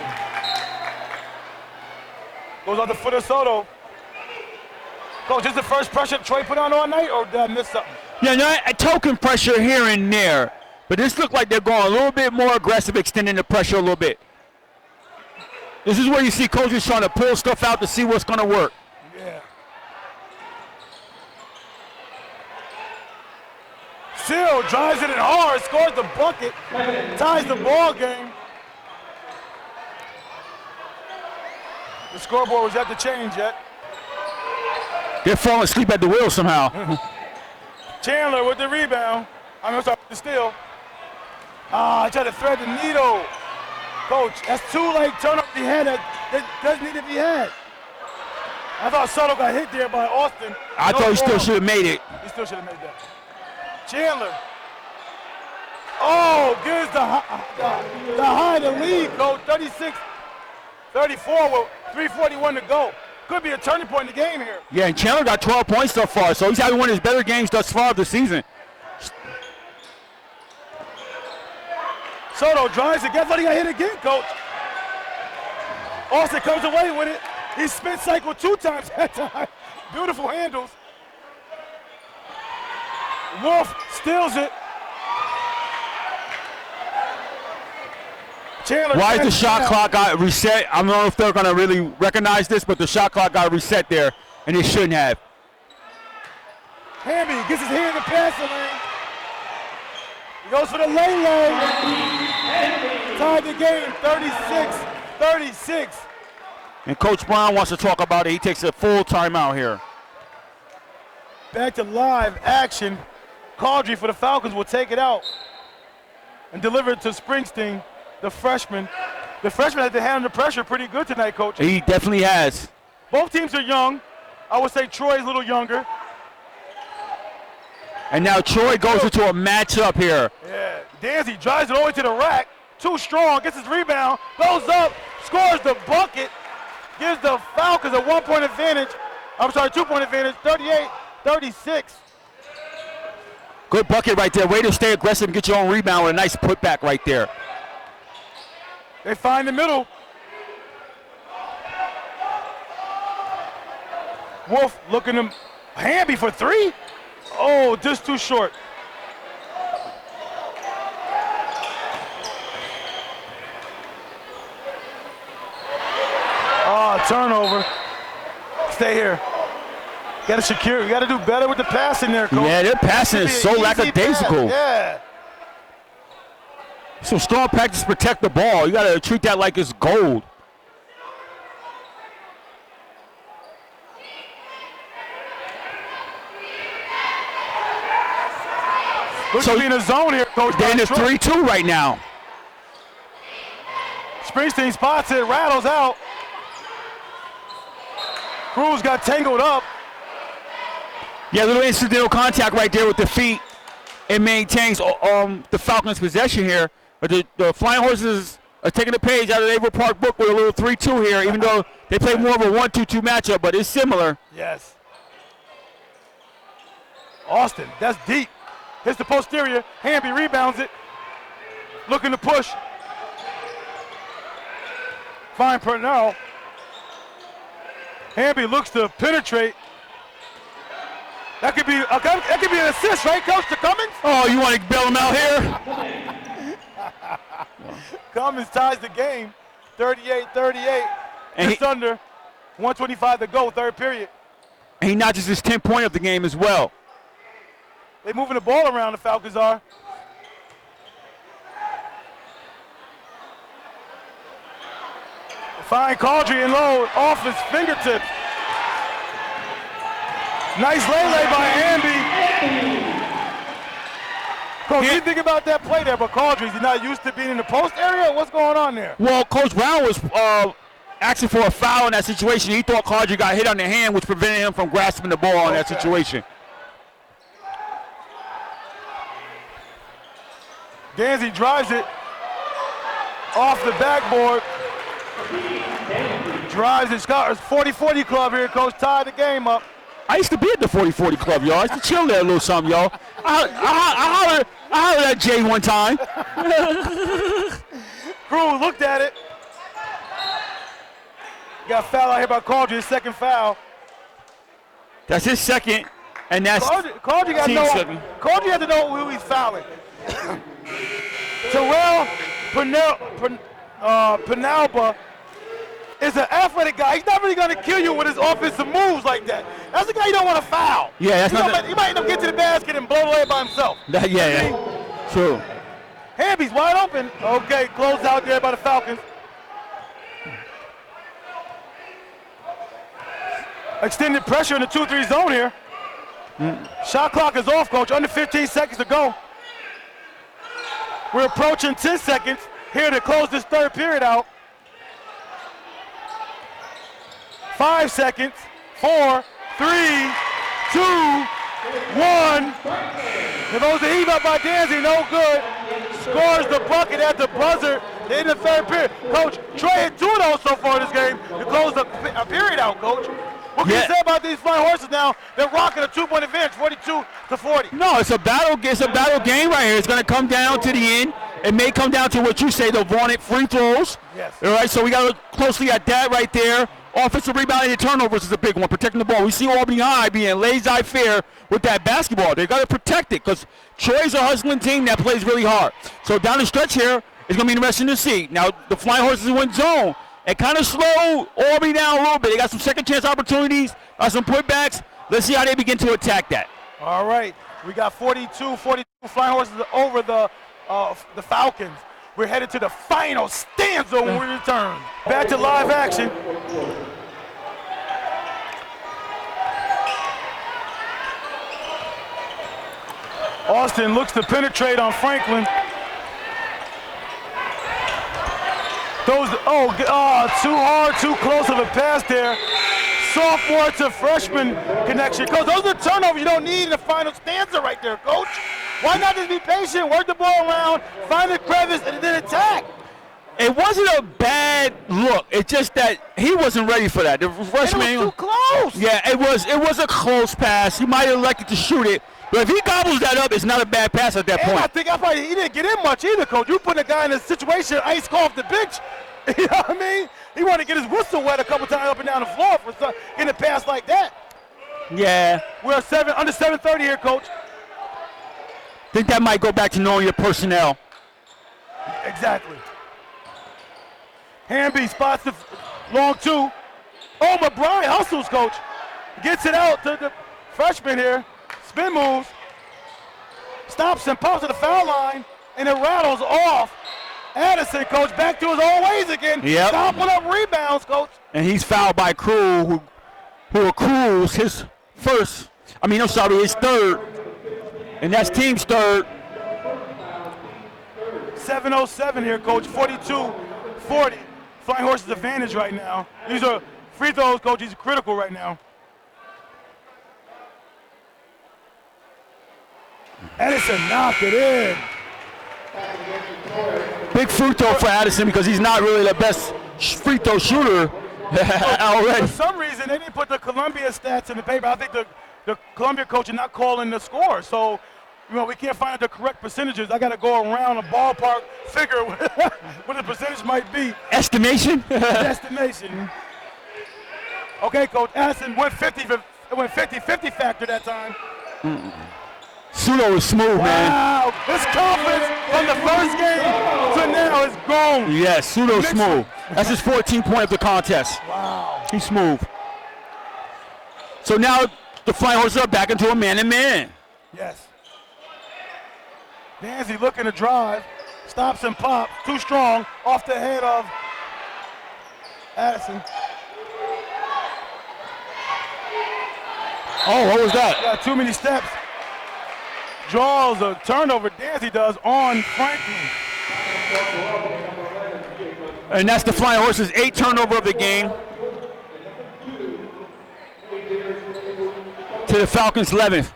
Goes on the foot of Soto. Coach, is the first pressure Troy put on all night, or did I miss something? Yeah, no, a token pressure here and there. But this looked like they're going a little bit more aggressive, extending the pressure a little bit. This is where you see coaches trying to pull stuff out to see what's going to work. Yeah. Seal drives it in hard, scores the bucket, ties the ball game. The scoreboard was at the change yet. They're falling asleep at the wheel somehow. Chandler with the rebound. I'm sorry, the steal. I tried to thread the needle. Coach, that's two late turnovers he had that doesn't need to be had. I thought Soto got hit there by Austin. I thought he still should have made it. He still should have made that. Chandler. Oh, gives the high to lead, Coach. 36-34 with 3:41 to go. Could be a turning point in the game here. Yeah, and Chandler got 12 points so far, so he's having one of his better games thus far of the season. Soto drives it. Guess what? He got hit again, Coach. Austin comes away with it. He spin cycled 2 times that time. Beautiful handles. Wolf steals it. Chandler. Why is the shot clock got reset? I don't know if they're going to really recognize this, but the shot clock got reset there, and it shouldn't have. Hamby gets his hand in the passing lane. He goes for the lay. Tied the game, 36-36. And Coach Brown wants to talk about it. He takes a full timeout here. Back to live action. Caudry for the Falcons will take it out and deliver it to Springsteen, the freshman. The freshman has been handling the pressure pretty good tonight, Coach. He definitely has. Both teams are young. I would say Troy's a little younger. And now Troy goes into a matchup here. Yeah, Danzy drives it all the way to the rack. Too strong, gets his rebound, goes up, scores the bucket, gives the Falcons a 1-point advantage. I'm sorry, 2-point advantage, 38-36. Good bucket right there. Way to stay aggressive and get your own rebound with a nice putback right there. They find the middle. Wolf looking to Hamby for 3. Oh, just too short. Oh, turnover. Stay here. Got to secure. You got to do better with the passing there, Coach. Yeah, their passing is so lackadaisical. Yeah. So strong practice to protect the ball. You got to treat that like it's gold. Looks to be in a zone here, Coach. They're in the 3-2 right now. Springsteen spots it, rattles out. Cruz got tangled up. Yeah, a little incidental contact right there with the feet. It maintains the Falcons' possession here. But the Flying Horses are taking the page out of the Averill Park book with a little 3-2 here, even though they play more of a 1-2-2 matchup, but it's similar. Yes. Austin, that's deep. Hits the posterior. Hamby rebounds it. Looking to push. Fine Purnell. Hamby looks to penetrate. That could be an assist, right, Coach, to Cummins? Oh, you want to bail him out here? Cummins ties the game, 38-38. And Just under 125 to go, third period. And he notches his 10th point of the game as well. They're moving the ball around, the Falcons are. Fine Caudry and low off his fingertips. Nice lay by Hamby. Coach, what do you think about that play there? But Caldry, he's not used to being in the post area? What's going on there? Well, Coach Brown was asking for a foul in that situation. He thought Caldry got hit on the hand, which prevented him from grasping the ball in that situation. Danzy drives it off the backboard. Drives it. Scott, 40-40 club here, Coach. Tied the game up. I used to be at the 40-40 club, y'all. I used to chill there a little something, y'all. I hollered at Jay one time. Crew looked at it. Got foul out here by Caldry, his second foul. That's his second, and that's Caldry got Caldry had to know who he's fouling. Terrell Penalba is an athletic guy. He's not really going to kill you with his offensive moves like that. That's the guy you don't want to foul. Yeah, that's he might end up getting to the basket and blow away by himself. True. Hamby's wide open. Okay, closed out there by the Falcons. Extended pressure in the 2-3 zone here. Shot clock is off, Coach. Under 15 seconds to go. We're approaching 10 seconds here to close this third period out. 5 seconds. 4, 3, 2, 1. There goes the heave up by Danzy, no good. Scores the bucket at the buzzer in the third period. Coach, Trey had 2 of those so far in this game to close a period out, Coach. What can you say about these Flying Horses now? They're rocking a 2-point advantage, 42-40. No, it's a battle game right here. It's going to come down to the end. It may come down to what you say, the vaunted free throws. Yes. All right, so we got to look closely at that right there. Offensive rebounding and turnovers is a big one, protecting the ball. We see Albany High being laissez-faire with that basketball. They got to protect it because Troy's a hustling team that plays really hard. So down the stretch here, it's going to be interesting to see. Now, the Flying Horses went zone. It kind of slowed Albany down a little bit. They got some second chance opportunities, some putbacks. Let's see how they begin to attack that. All right, we got 42-42 Flying Horses over the Falcons. We're headed to the final stanza when we return. Back to live action. Austin looks to penetrate on Franklin. Too hard, too close of a pass there. Sophomore to freshman connection. Coach, those are turnovers you don't need in the final stanza right there, Coach. Why not just be patient, work the ball around, find the crevice, and then attack? It wasn't a bad look. It's just that he wasn't ready for that. The freshman, it was too close. Yeah, it was a close pass. He might have elected to shoot it. But if he gobbles that up, it's not a bad pass at that point. I think he didn't get in much either, Coach. You putting a guy in a situation, ice off the bench. You know what I mean? He wanted to get his whistle wet a couple times up and down the floor for getting a pass like that. Yeah. We're under 7:30 here, Coach. Think that might go back to knowing your personnel. Exactly. Hamby spots the long 2. Oh, McBride hustles, Coach. Gets it out to the freshman here. Spin moves. Stops and pops to the foul line, and it rattles off. Addison, Coach, back to his old ways again. Yep. Stomping up rebounds, Coach. And he's fouled by Crew, who accrues his third. And that's team's third. 7:07 here, Coach. 42-40. Flying Horses advantage right now. These are free throws, Coach. These are critical right now. Addison knocked it in. Big free throw for Addison because he's not really the best free throw shooter already. For some reason, they didn't put the Columbia stats in the paper. I think the Columbia coach is not calling the score. So, we can't find out the correct percentages. I got to go around a ballpark figure what the percentage might be. Estimation? Estimation. Okay, Coach. Addison went 50-50 factor that time. Soto is smooth, man. Wow, his confidence from the first game to now is gone. Yes, Soto's smooth. That's his 14th point of the contest. Wow. He's smooth. So now the Flying Horses are back into a man-to-man. Yes. Danzy looking to drive. Stops and pops. Too strong. Off the head of Addison. Oh, what was that? Got too many steps. draws a turnover. Dancy does on Franklin. And that's the Flying Horses' 8th turnover of the game. To the Falcons' 11th.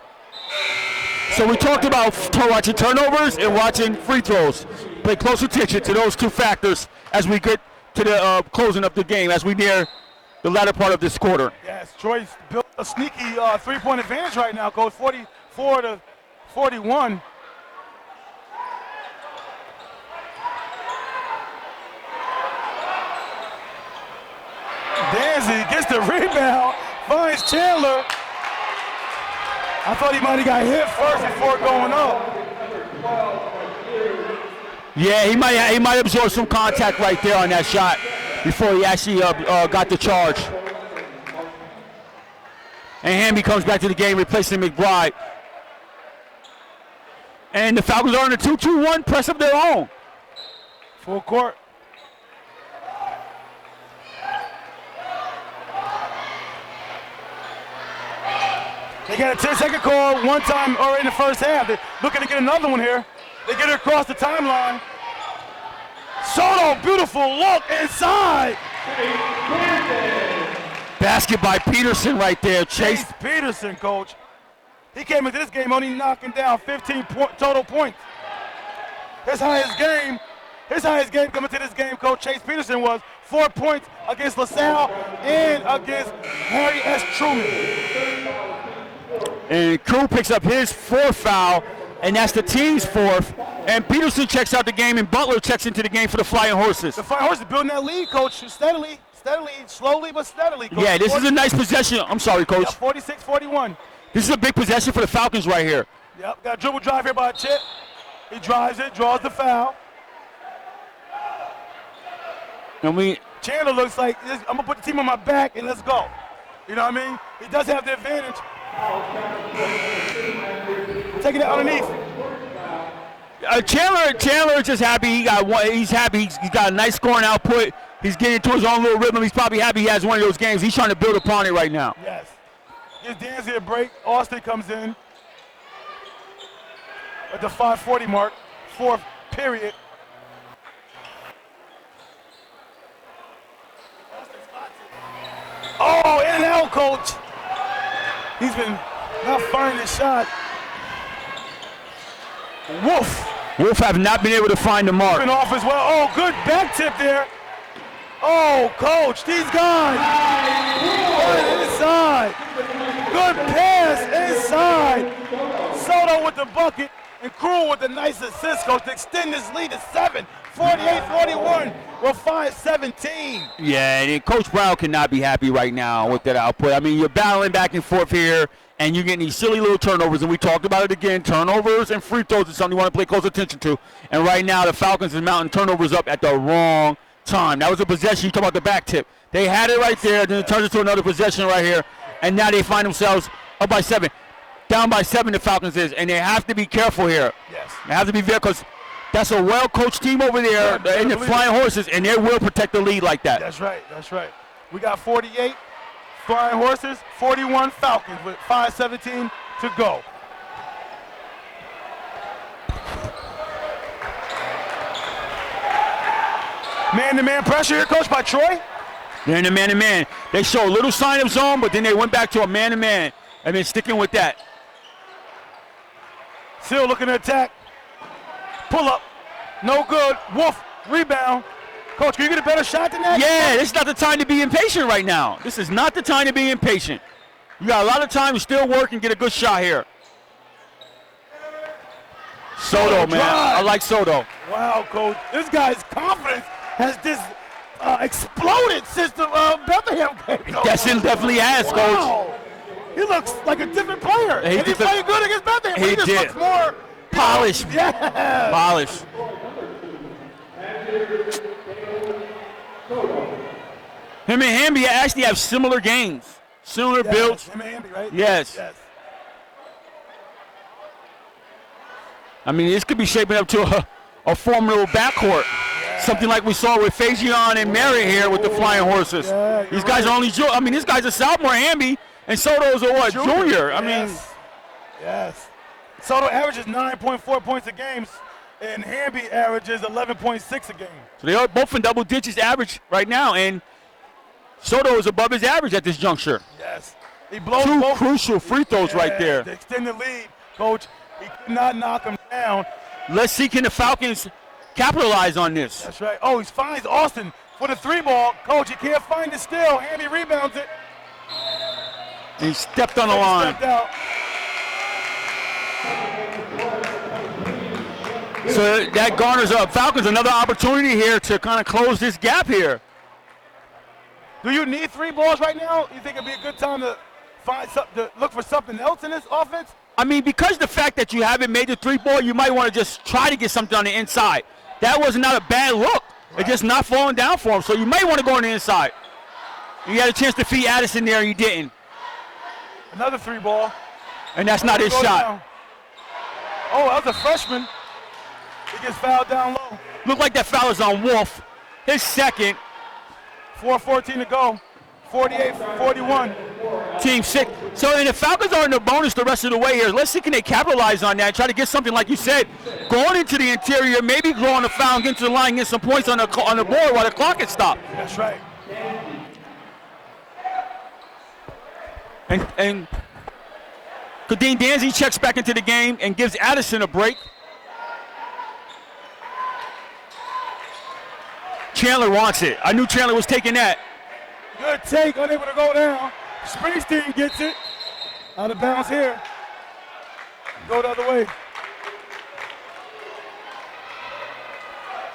So we talked about watching turnovers and watching free throws. Pay close attention to those two factors as we get to the closing of the game, as we near the latter part of this quarter. Yes, Troy's built a sneaky three-point advantage right now, Coach, 44 to 41. Danzy gets the rebound, finds Chandler. I thought he might have got hit first before going up. Yeah, he might absorb some contact right there on that shot before he actually got the charge. And Hamby comes back to the game, replacing McBride. And the Falcons are in a 2-2-1 press of their own. Full court. They got a 10-second call one time already in the first half. They're looking to get another one here. They get it across the timeline. Soto, beautiful look inside. Basket by Peterson right there. Chase Peterson, Coach. He came into this game only knocking down 15 total points. His highest game coming to this game, Coach Chase Peterson, was 4 points against LaSalle and against Harry S. Truman. And Crew picks up his 4th foul, and that's the team's 4th. And Peterson checks out the game, and Butler checks into the game for the Flying Horses. The Flying Horses building that lead, Coach, steadily, slowly but steadily. Coach. Yeah, this is a nice possession. I'm sorry, Coach. 46-41. This is a big possession for the Falcons right here. Yep, got a dribble drive here by Chip. He drives it, draws the foul. And Chandler looks like, I'm going to put the team on my back and let's go. You know what I mean? He does have the advantage. Taking it underneath. Chandler is just happy. He's happy. He's got a nice scoring output. He's getting into his own little rhythm. He's probably happy he has one of those games. He's trying to build upon it right now. Yes. Gives Danzy a break. Austin comes in at the 5:40 mark, 4th period. Oh, in and out, Coach. He's been not firing his shot. Wolf have not been able to find the mark. Been off as well. Oh, good back tip there. Oh, Coach, these guys. Good inside. Good pass inside. Soto with the bucket and Crew with the nice assist, Coach, to extend this lead to 7. 48-41 with 5:17. Yeah, and Coach Brown cannot be happy right now with that output. I mean, you're battling back and forth here, and you're getting these silly little turnovers, and we talked about it again. Turnovers and free throws is something you want to pay close attention to. And right now, the Falcons is mounting turnovers up at the wrong time. That was a possession. You talk about the back tip. They had it right there, then it turns into another possession right here, and now they find themselves up by 7. Down by 7, the Falcons is, and they have to be careful here. Yes. They have to be very, because that's a well-coached team over there in the Flying Horses, and they will protect the lead like that. That's right. We got 48 Flying Horses, 41 Falcons with 5:17 to go. Man-to-man pressure here, Coach, by Troy. They're in the man-to-man. They show a little sign of zone, but then they went back to a man-to-man, and then sticking with that. Still looking to attack. Pull up. No good. Wolf. Rebound. Coach, can you get a better shot than that? Yeah, this is not the time to be impatient right now. This is not the time to be impatient. You got a lot of time to still work and get a good shot here. Soto, man. I like Soto. Wow, Coach. This guy's confidence has just exploded since the Bethlehem game. Yes, it definitely has, Coach. Wow. He looks like a different player. And he played good against Bethlehem. He just did. looks more polished. Yeah. Polished. Him and Hamby actually have similar games, similar builds. Him and Hamby, right? Yes. I mean, this could be shaping up to a formidable backcourt. Yeah. Something like we saw with Faison and Mary here with the Flying Horses. Yeah, these guys are only, this guy's a sophomore, Hamby, and Soto's a what? Junior. I mean. Yes. Soto averages 9.4 points a game, and Hamby averages 11.6 a game. So they are both in double digits average right now, and Soto is above his average at this juncture. Yes. He blows Two both. crucial free throws right there. To extend the lead, Coach. He could not knock him down. Let's see, can the Falcons capitalize on this? That's right. Oh, he finds Austin for the 3-ball. Coach, he can't find it still. Hamby rebounds it. He stepped on the line. Stepped out. So that garners up Falcons another opportunity here to kind of close this gap here. Do you need 3 balls right now? You think it'd be a good time to find something, to look for something else in this offense? I mean, because the fact that you haven't made the 3-ball, you might want to just try to get something on the inside. That was not a bad look. Right. It's just not falling down for him. So you might want to go on the inside. You had a chance to feed Addison there, and you didn't. Another 3-ball. And that's not his shot. Down. Oh, that was a freshman. He gets fouled down low. Looked like that foul is on Wolf. His second. 4:14 to go. 48-41. Team 6. So and the Falcons are in the bonus the rest of the way here. Let's see, can they capitalize on that? Try to get something, like you said, going into the interior, maybe go on the foul and get to the line, get some points on the board while the clock is stopped. That's right. And Kadeem Danzy checks back into the game and gives Addison a break. Chandler wants it. I knew Chandler was taking that. Good take, unable to go down. Springsteen gets it. Out of bounds here. Go the other way.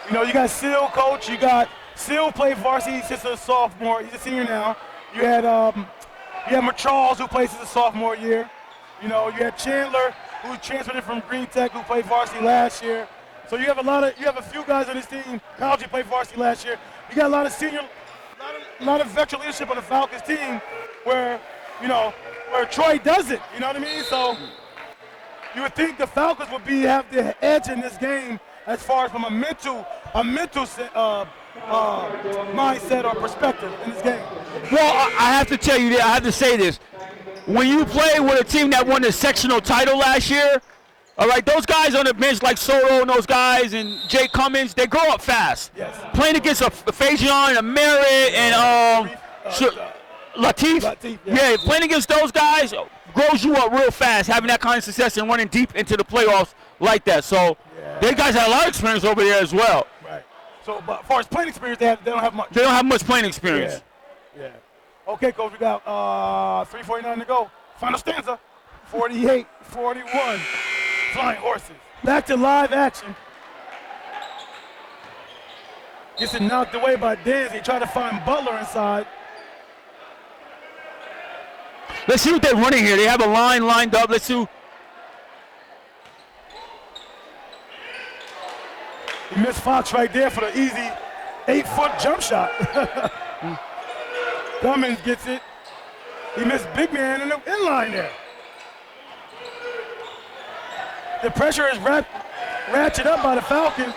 You know, you got Seal, Coach. You got Seal played varsity. He's just a sophomore. He's a senior now. You had Charles, who plays as a sophomore year. You know, you had Chandler, who transferred in from Green Tech, who played varsity last year. So you have a few guys on this team. College played varsity last year. You got a lot of senior, a lot of veteran leadership on the Falcons team, where Troy does it. You know what I mean? So you would think the Falcons would have the edge in this game as far as from a mental mindset or perspective in this game. Well, I have to tell you that. I have to say this. When you play with a team that won the sectional title last year, all right, those guys on the bench like Soto and those guys and Jay Cummins, they grow up fast. Yes. Playing against a Fajon, a Merritt, and Latif. Yeah, playing against those guys grows you up real fast, having that kind of success and running deep into the playoffs like that. So they guys have a lot of experience over there as well. Right. So, but as far as playing experience, they don't have much. They don't have much playing experience. Yeah. Okay, Coach, we got 3:49 to go. Final stanza, 48-41. Flying horses. Back to live action. Gets it knocked away by Danzy. Trying to find Butler inside. Let's see what they're running here. They have a line lined up. Let's see. He missed Fox right there for the easy 8-foot jump shot. Cummins gets it. He missed big man in the inline there. The pressure is ratcheted up by the Falcons.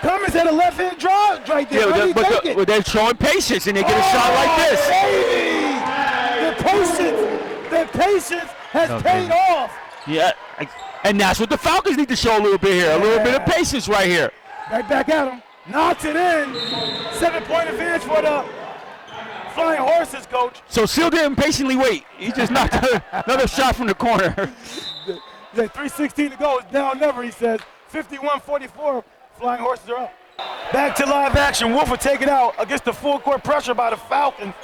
Cummins had a left-hand drive right there. Yeah, but they're showing patience, and they get a shot like this. Baby! The patience has paid off. Yeah, and that's what the Falcons need to show a little bit here. A little bit of patience right here. Right back at him. Knocks it in. 7-point advantage for the Flying Horses, Coach. So Seal didn't patiently wait. He just knocked another shot from the corner. 3:16 to go. It's now or never, he says. 51-44. Flying Horses are up. Back to live action. Wolf will take it out against the full court pressure by the Falcons.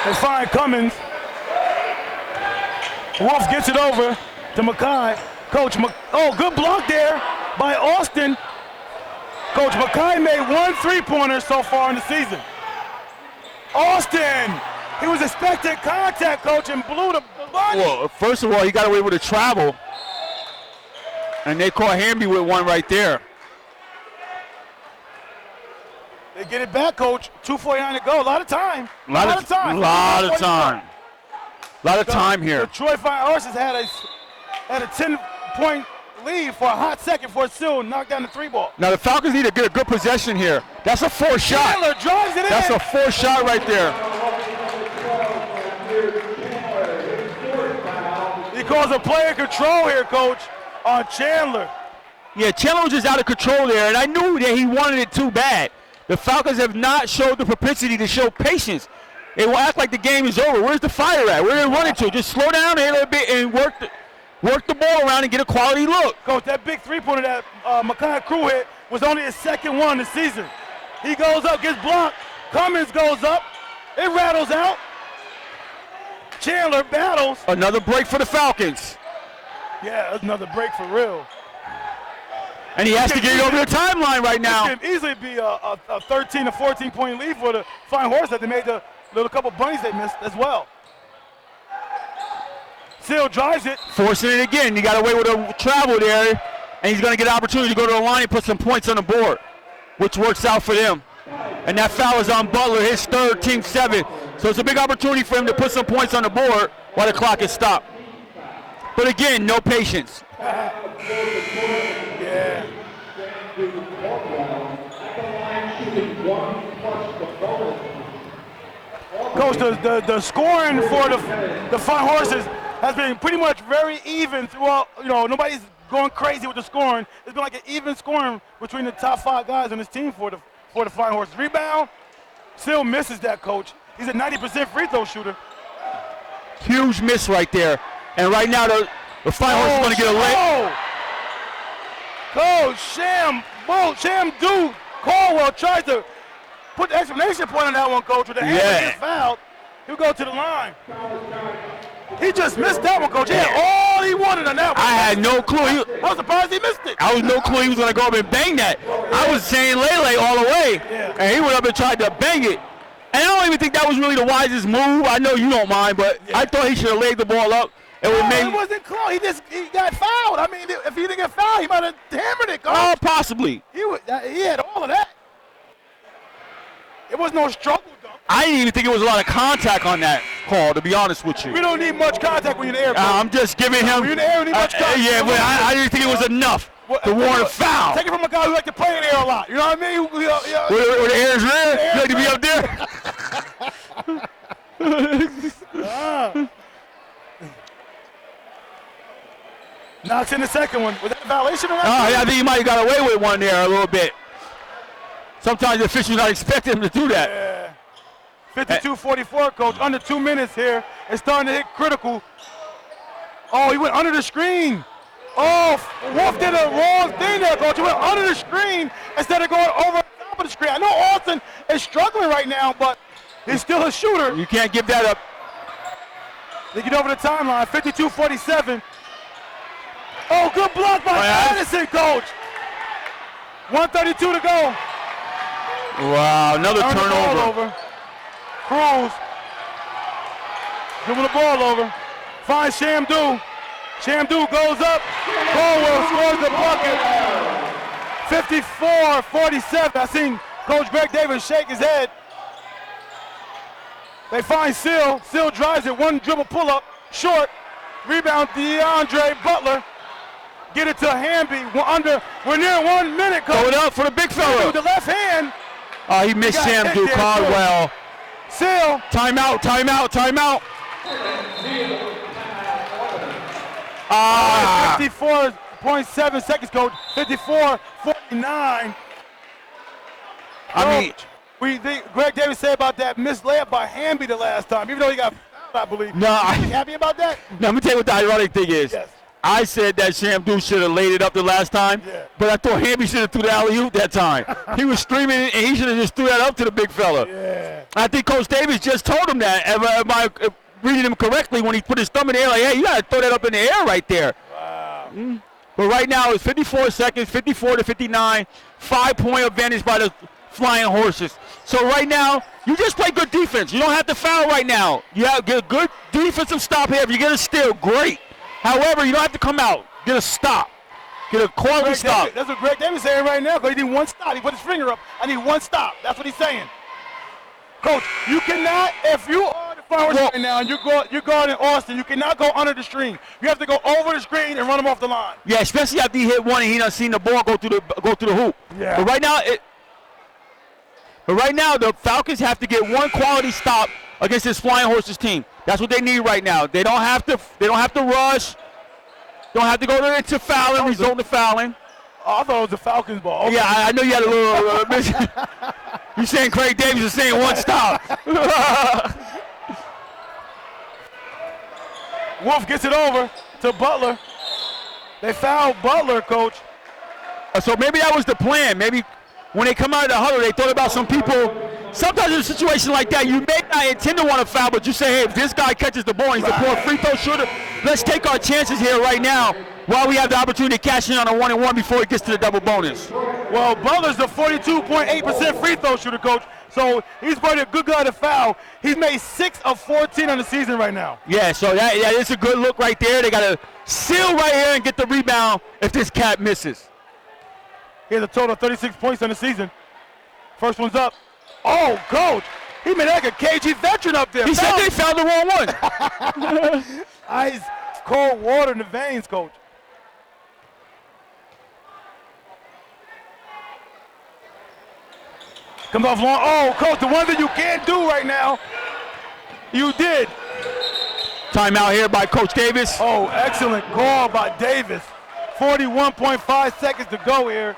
They find Cummins. Wolf gets it over to Mackay. Coach, good block there by Austin. Coach, Mackay made 1 3-pointer so far in the season. Austin, he was expecting contact, Coach, and blew the bunny. Well, first of all, he got away with a travel. And they caught Hamby with one right there. They get it back, Coach. 2:49 to go. A lot of time. A lot of time here. The Troy Flying Horses had a 10-point lead for a hot second before Seal knocked down the 3-ball. Now the Falcons need to get a good possession here. That's a 4 shot. Chandler drives it in. That's a 4 shot right there. He calls a player control here, Coach, on Chandler. Yeah, Chandler was just out of control there, and I knew that he wanted it too bad. The Falcons have not showed the propensity to show patience. They will act like the game is over. Where's the fire at? Where are they running to? Just slow down a little bit and work the ball around and get a quality look. Coach, that big three-pointer that Makai Crew hit was only his second one this season. He goes up, gets blocked. Cummins goes up. It rattles out. Chandler battles. Another break for the Falcons. Yeah, that's another break for real. And he has to get over the timeline right now. This could easily be a 13 to 14-point lead for the Flying Horse that they made the little couple bunnies they missed as well. Seal drives it. Forcing it again. He got away with a travel there, and he's going to get an opportunity to go to the line and put some points on the board, which works out for them. And that foul is on Butler, his third, team 7. So it's a big opportunity for him to put some points on the board while the clock is stopped. But again, no patience. Yeah. Coach, the scoring for the Flying Horses has been pretty much very even throughout. You know, nobody's going crazy with the scoring. It's been like an even scoring between the top 5 guys on this team for the Flying Horses. Rebound, still misses that, Coach. He's a 90% free throw shooter. Huge miss right there. And right now the Flying Horses are going to get a lay. Coach, Sham Dude Caldwell tries to put the exclamation point on that one, Coach. With the hand gets fouled, he'll go to the line. He just missed that one, Coach. He had all he wanted on that one. I had no clue. I was surprised he missed it. I was no clue he was going to go up and bang that. I was saying Lele all the way, and he went up and tried to bang it. And I don't even think that was really the wisest move. I know you don't mind, but I thought he should have laid the ball up. It wasn't close. He got fouled. I mean, if he didn't get fouled, he might have hammered it, Coach. Oh, possibly. He had all of that. It was no struggle, though. I didn't even think it was a lot of contact on that call, to be honest with you. We don't need much contact when you're in the air, Coach. I'm just giving him. When you're in the air, we need much contact. Yeah, but I didn't think it was enough to warrant a foul. Take it from a guy who like to play in the air a lot. You know what I mean? Where the air is red, you like to be up there? Knocks in the second one. Was that a violation or not? I think he might have got away with one there a little bit. Sometimes the officials not expecting him to do that. Yeah. 52-44, Coach. Under 2 minutes here. It's starting to hit critical. Oh, he went under the screen. Oh, Wolf did a wrong thing there, Coach. He went under the screen instead of going over the top of the screen. I know Austin is struggling right now, but he's still a shooter. You can't give that up. They get over the timeline. 52-47. Oh, good block by Addison, Coach. 1:32 to go. Wow, another turnover. Cruz. Giving the ball over. Finds Shamdu. Shamdu goes up. Caldwell scores the bucket. 54-47. I seen Coach Greg Davis shake his head. They find Seal. Seal drives it. One dribble pull-up. Short. Rebound DeAndre Butler. Get it to Hamby. We're near 1 minute, Coach. Throw it up for the big fella. With the left hand. Oh, he missed Shamdu Caldwell. Seal. Timeout. 54.7 seconds, Coach. 54-49. I mean, we think Greg Davis said about that missed layup by Hamby the last time, even though he got fouled, I believe. No, you happy about that? No, let me tell you what the ironic thing is. Yes. I said that Shamdu should have laid it up the last time, but I thought Hamby should have threw the alley-oop that time. He was streaming, and he should have just threw that up to the big fella. Yeah. I think Coach Davis just told him that. Am I reading him correctly when he put his thumb in the air? Like, hey, you got to throw that up in the air right there. Wow. But right now it's 54 seconds, 54-59, 5-point advantage by the Flying Horses. So right now, you just play good defense. You don't have to foul right now. You have get a good defensive stop here. If you get a steal, great. However, you don't have to come out. Get a stop. Get a quality stop. That's what Greg Davis is saying right now, because he need one stop. He put his finger up. I need one stop. That's what he's saying. Coach, you cannot, if you are the Flyers right now and you're guarding Austin, you cannot go under the screen. You have to go over the screen and run him off the line. Yeah, especially after he hit one and he done seen the ball go through the hoop. Yeah. But right now, the Falcons have to get one quality stop against this Flying Horses team. That's what they need right now. They don't have to rush. Don't have to go into fouling, result to fouling. Oh, I thought it was the Falcons ball. Okay. Yeah, I know you had a little you saying Craig Davis is saying one stop. Wolf gets it over to Butler. They fouled Butler, Coach. So maybe that was the plan. Maybe when they come out of the huddle, they thought about some people. Sometimes in a situation like that, you may not intend to want to foul, but you say, hey, if this guy catches the ball and he's a poor free throw shooter, let's take our chances here right now while we have the opportunity to cash in on a 1-and-1 before it gets to the double bonus. Well, Butler's a 42.8% free throw shooter, Coach. So he's probably a good guy to foul. He's made 6 of 14 on the season right now. Yeah, so that is a good look right there. They got to seal right here and get the rebound if this cat misses. He has a total of 36 points on the season. First one's up. Oh, Coach, he made like a KG veteran up there. He said they found the wrong one. Ice cold water in the veins, Coach. Comes off long. Oh, Coach, the one that you can't do right now, you did. Timeout here by Coach Davis. Oh, excellent call by Davis. 41.5 seconds to go here.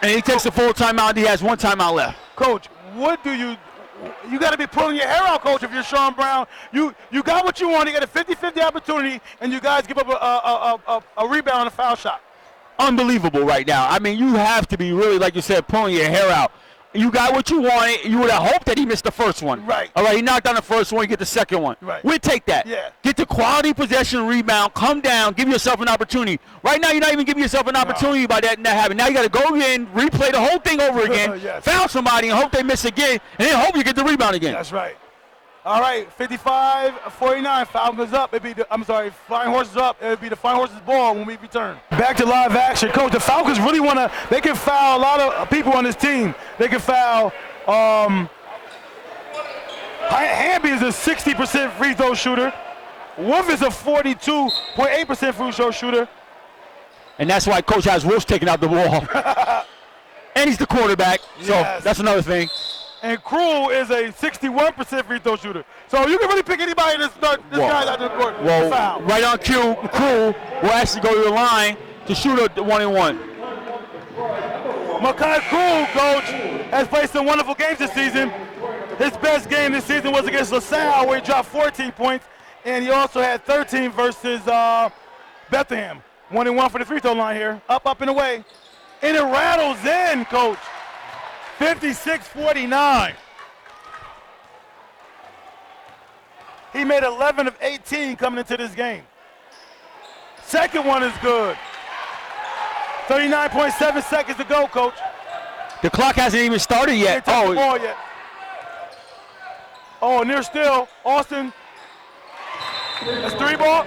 And he takes a full timeout. He has one timeout left. Coach, what do you got to be pulling your hair out, Coach, if you're Sean Brown. You got what you want. You got a 50-50 opportunity, and you guys give up a rebound and a foul shot. Unbelievable right now. I mean, you have to be really, like you said, pulling your hair out. You got what you wanted. You would have hoped that he missed the first one. Right. All right, he knocked down the first one, you get the second one. Right. We'd take that. Yeah. Get the quality possession rebound, come down, give yourself an opportunity. Right now, you're not even giving yourself an opportunity by that not having. Now you got to go in, replay the whole thing over again, Yes. foul somebody and hope they miss again, and then hope you get the rebound again. That's right. All right, 55-49, Falcons up. Flying Horses up. It'll be the Flying Horses ball when we return. Back to live action. Coach, the Falcons really want to, they can foul a lot of people on this team. They can foul, Hamby is a 60% free throw shooter. Wolf is a 42.8% free throw shooter. And that's why Coach has Wolf taking out the ball. And he's the quarterback, so that's another thing. And Krul is a 61% free throw shooter. So you can really pick anybody this guy's out the court. Well, foul. right on cue, Krul will actually go to the line to shoot a 1-and-1. Marquis Hamby, Coach, has played some wonderful games this season. His best game this season was against LaSalle, where he dropped 14 points, and he also had 13 versus Bethlehem. 1-and-1 for the free throw line here. Up, and away. And it rattles in, Coach. 56-49. He made 11 of 18 coming into this game. Second one is good. 39.7 seconds to go, Coach. The clock hasn't even started yet. The ball yet. Oh, near still. Austin. That's three ball.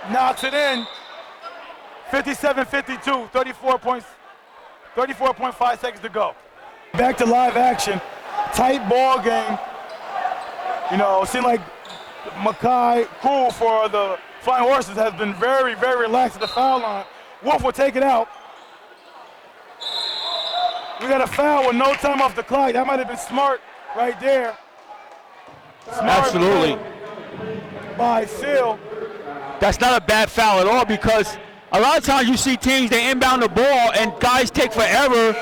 Knocks it in. 57-52, 34.5 seconds to go. Back to live action. Tight ball game. You know, it seemed like Marquis Hamby for the Flying Horses has been very, very relaxed at the foul line. Wolf will take it out. We got a foul with no time off the clock. That might have been smart right there. Absolutely. By Seal. That's not a bad foul at all, because a lot of times you see teams, they inbound the ball and guys takes forever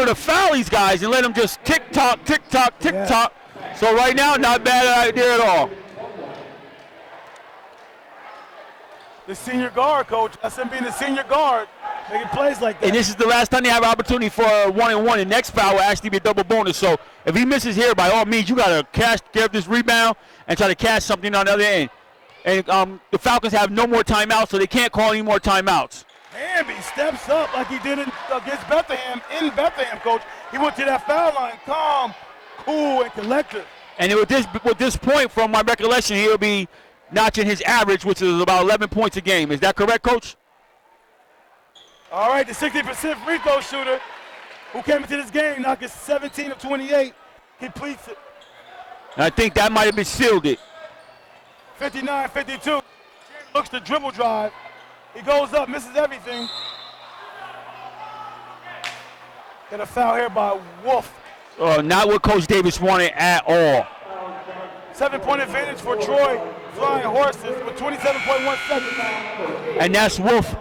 to foul these guys and let them just tick-tock. So right now, not bad idea at all. The senior guard, Coach. That's him being the senior guard, making plays like that. And this is the last time they have an opportunity for a 1-and-1. The next foul will actually be a double bonus. So if he misses here, by all means, you got to get this rebound and try to catch something on the other end. And the Falcons have no more timeouts, so they can't call any more timeouts. Hamby steps up like he did against Bethlehem, Coach. He went to that foul line, calm, cool, and collected. And with this point, from my recollection, he'll be notching his average, which is about 11 points a game. Is that correct, Coach? All right, the 60% free throw shooter who came into this game knocking 17 of 28, completes it. And I think that might have been sealed it. 59-52. Looks to dribble drive. He goes up, misses everything. Got a foul here by Wolf. Not what Coach Davis wanted at all. 7-point advantage for Troy Flying Horses with 27.1 seconds. And that's Wolf.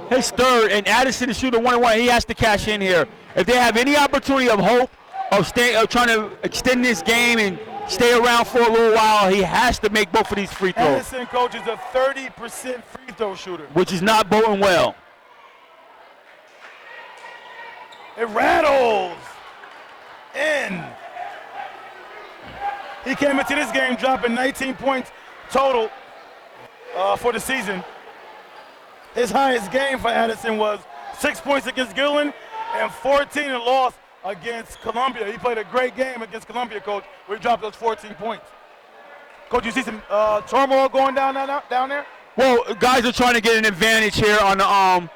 His third, and Addison is shooting 1-1. He has to cash in here. If they have any opportunity of hope of trying to extend this game and stay around for a little while, he has to make both of these free throws. Addison, coach, is a 30% free throw shooter. Which is not boding well. It rattles in. He came into this game dropping 19 points total for the season. His highest game for Addison was 6 points against Gillen and 14 in loss against Columbia. He played a great game against Columbia, Coach, where he dropped those 14 points. Coach, you see some turmoil going down there? Well, guys are trying to get an advantage here on the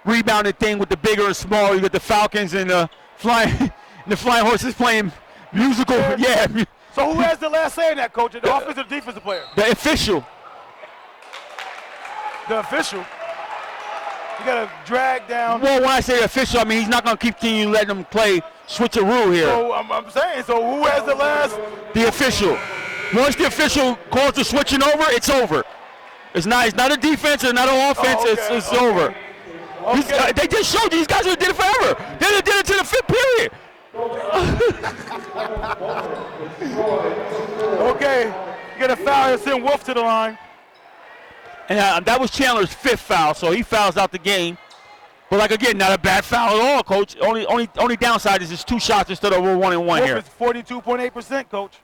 rebounding thing with the bigger and smaller. You got the Falcons and the Flying Horses playing musical. Yeah. So who has the last say in that, Coach? The offensive or defensive player? The official. The official? You got to drag down. Well, when I say official, I mean he's not going to continue letting them play switcheroo here. So I'm saying, so who has the last? The official. Once the official calls the switching over, it's over. It's not a defense, it's not an offense, it's over. Okay. They just showed you these guys have did it forever. They did it to the fifth period. Okay, you get a foul, send Wolf to the line. And that was Chandler's fifth foul, so he fouls out the game. But like again, not a bad foul at all, Coach. Only downside is just 2 shots instead of 1-and-1 here. Wolf is 42.8%, Coach.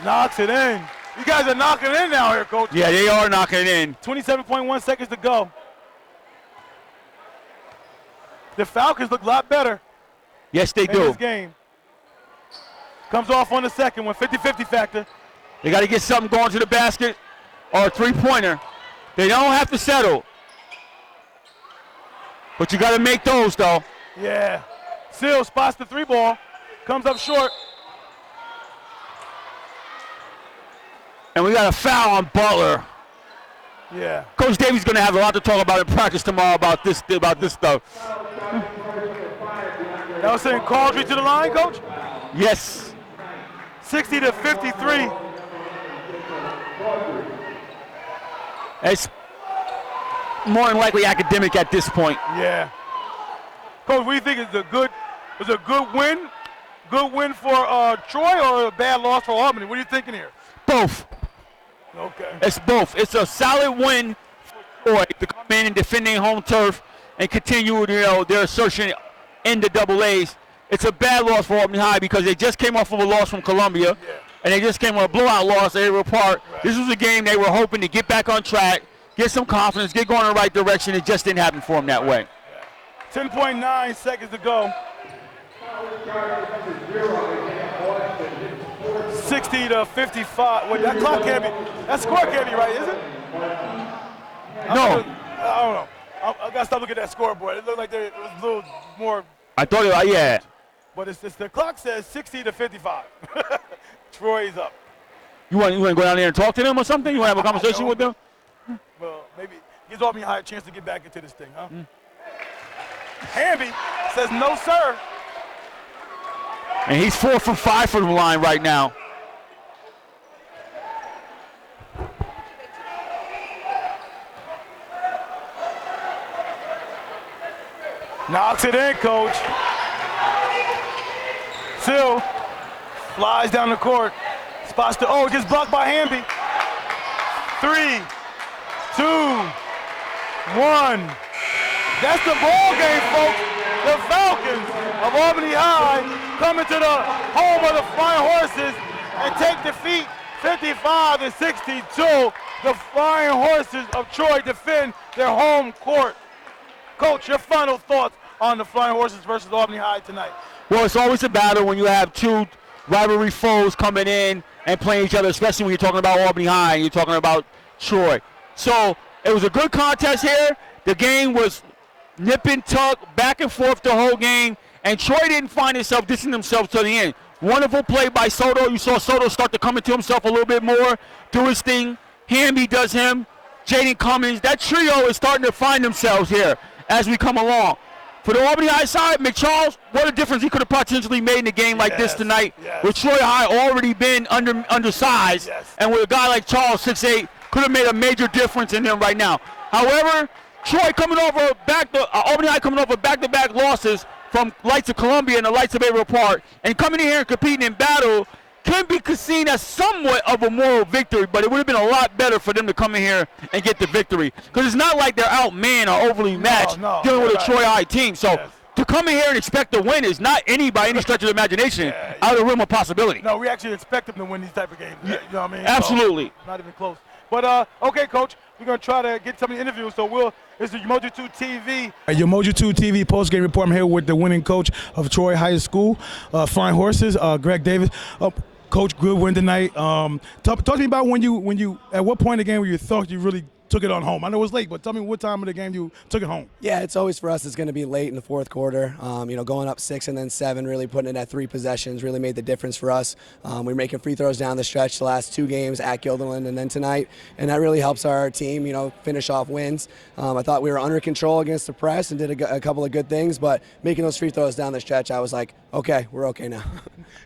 Knocks it in. You guys are knocking it in now here, Coach. Yeah, they are knocking it in. 27.1 seconds to go. The Falcons look a lot better. Yes, they in do. This game. Comes off on the second one, 50-50 factor. They got to get something going to the basket or a three-pointer. They don't have to settle. But you got to make those, though. Yeah. Seal spots the 3-ball. Comes up short. And we got a foul on Butler. Yeah. Coach Davies going to have a lot to talk about in practice tomorrow about this stuff. That was sending Caldry to the line, Coach? Yes. 60-53. It's more than likely academic at this point. Yeah. Coach, what do you think is a good win? Good win for Troy or a bad loss for Albany? What are you thinking here? Both. Okay. It's both. It's a solid win for Troy to come in and defend their home turf and continue, their assertion in the AA. It's a bad loss for Albany High because they just came off of a loss from Columbia, and they just came on a blowout loss at Avery Park. Right. This was a game they were hoping to get back on track, get some confidence, get going in the right direction. It just didn't happen for them that way. 10.9 seconds to go. 60-55. Wait, that clock can't be. That score can't be right, is it? No. I don't know. I gotta stop looking at that scoreboard. It looked like it was a little more. I thought it was, yeah. But it's the clock says 60-55. Troy's up. You want to go down there and talk to them or something? You want to have a conversation with them? Well, maybe gives Albany High a chance to get back into this thing, huh? Hamby says no, sir. And he's 4 from 5 from the line right now. Knocks it in, Coach. Still flies down the court. Spots the gets blocked by Hamby. 3, 2, 1. That's the ball game, folks. The Falcons of Albany High coming to the home of the Flying Horses and take defeat 55-62. The Flying Horses of Troy defend their home court. Coach, your final thoughts on the Flying Horses versus Albany High tonight? Well, it's always a battle when you have two rivalry foes coming in and playing each other, especially when you're talking about Albany High and you're talking about Troy. So it was a good contest here. The game was nip and tuck, back and forth the whole game, and Troy didn't find himself distancing themselves to the end. Wonderful play by Soto. You saw Soto start to come into himself a little bit more, do his thing. Hamby does him. Jaden Cummins. That trio is starting to find themselves here as we come along. For the Albany High side, McCharles, what a difference he could have potentially made in a game like this tonight, with Troy High already been undersized, and with a guy like Charles, 6'8", could have made a major difference in him right now. However, Troy coming over Albany High coming over back-to-back losses from Lights of Columbia and the Lights of Averill Park, and coming in here and competing in battle can be seen as somewhat of a moral victory, but it would have been a lot better for them to come in here and get the victory, because it's not like they're outmanned or overly matched dealing with a Troy High team. So to come in here and expect to win is not by any stretch of the imagination out of the realm of possibility. No, we actually expect them to win these type of games. You know what I mean? Absolutely. So, not even close. But, okay, Coach, we're going to try to get some of the interviews. So it's the Umoja 2 TV. Umoja 2 TV post-game report. I'm here with the winning coach of Troy High School, Flying Horses, Greg Davis. Coach, good win tonight. Talk to me about when you at what point in the game where you thought you really took it on home. I know it was late, but tell me what time of the game you took it home. Yeah, it's always for us. It's going to be late in the fourth quarter. Going up 6 and then 7, really putting it at 3 possessions really made the difference for us. We're making free throws down the stretch the last 2 games at Guilderland and then tonight, and that really helps our team, finish off wins. I thought we were under control against the press and did a couple of good things, but making those free throws down the stretch, I was like, okay, we're okay now.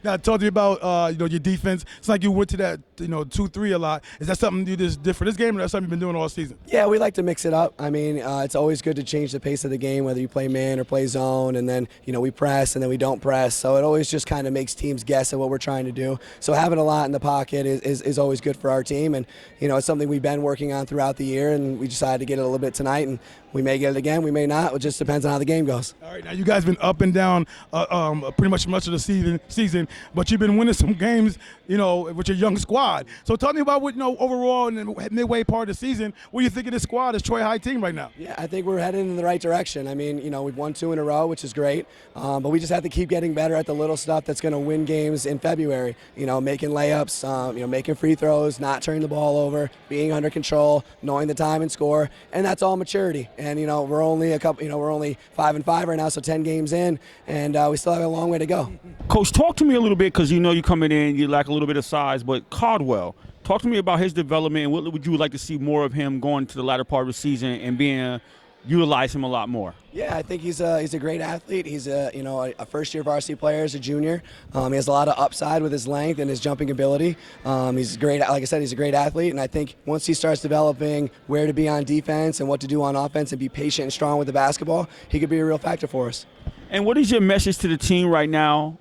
Now, talk to me about your defense. It's like you went to that 2-3 a lot. Is that something you just did for this game, or that's something you've been doing all season? Yeah, we like to mix it up. I mean, it's always good to change the pace of the game, whether you play man or play zone, and then we press and then we don't press. So it always just kind of makes teams guess at what we're trying to do. So having a lot in the pocket is always good for our team, and it's something we've been working on throughout the year, and we decided to get it a little bit tonight, and we may get it again, we may not. It just depends on how the game goes. All right, now you guys been up and down pretty much of the season, but you've been winning some games, with your young squad. So tell me about what, overall in the midway part of the season, what do you think of this squad, this Troy High team right now? Yeah, I think we're headed in the right direction. I mean, we've won 2 in a row, which is great, but we just have to keep getting better at the little stuff that's going to win games in February. Making layups, making free throws, not turning the ball over, being under control, knowing the time and score, and that's all maturity. And we're only we're only 5-5 right now, so 10 games in, and we still have a long way to go. Coach, talk to me a little bit, because you're coming in, you lack a little bit of size, but Caldwell, talk to me about his development, and what would you like to see more of him going to the latter part of the season and utilize him a lot more? Yeah, I think he's a great athlete. He's a first-year varsity player as a junior. He has a lot of upside with his length and his jumping ability. He's great. Like I said, he's a great athlete, and I think once he starts developing where to be on defense and what to do on offense and be patient and strong with the basketball, he could be a real factor for us. And what is your message to the team right now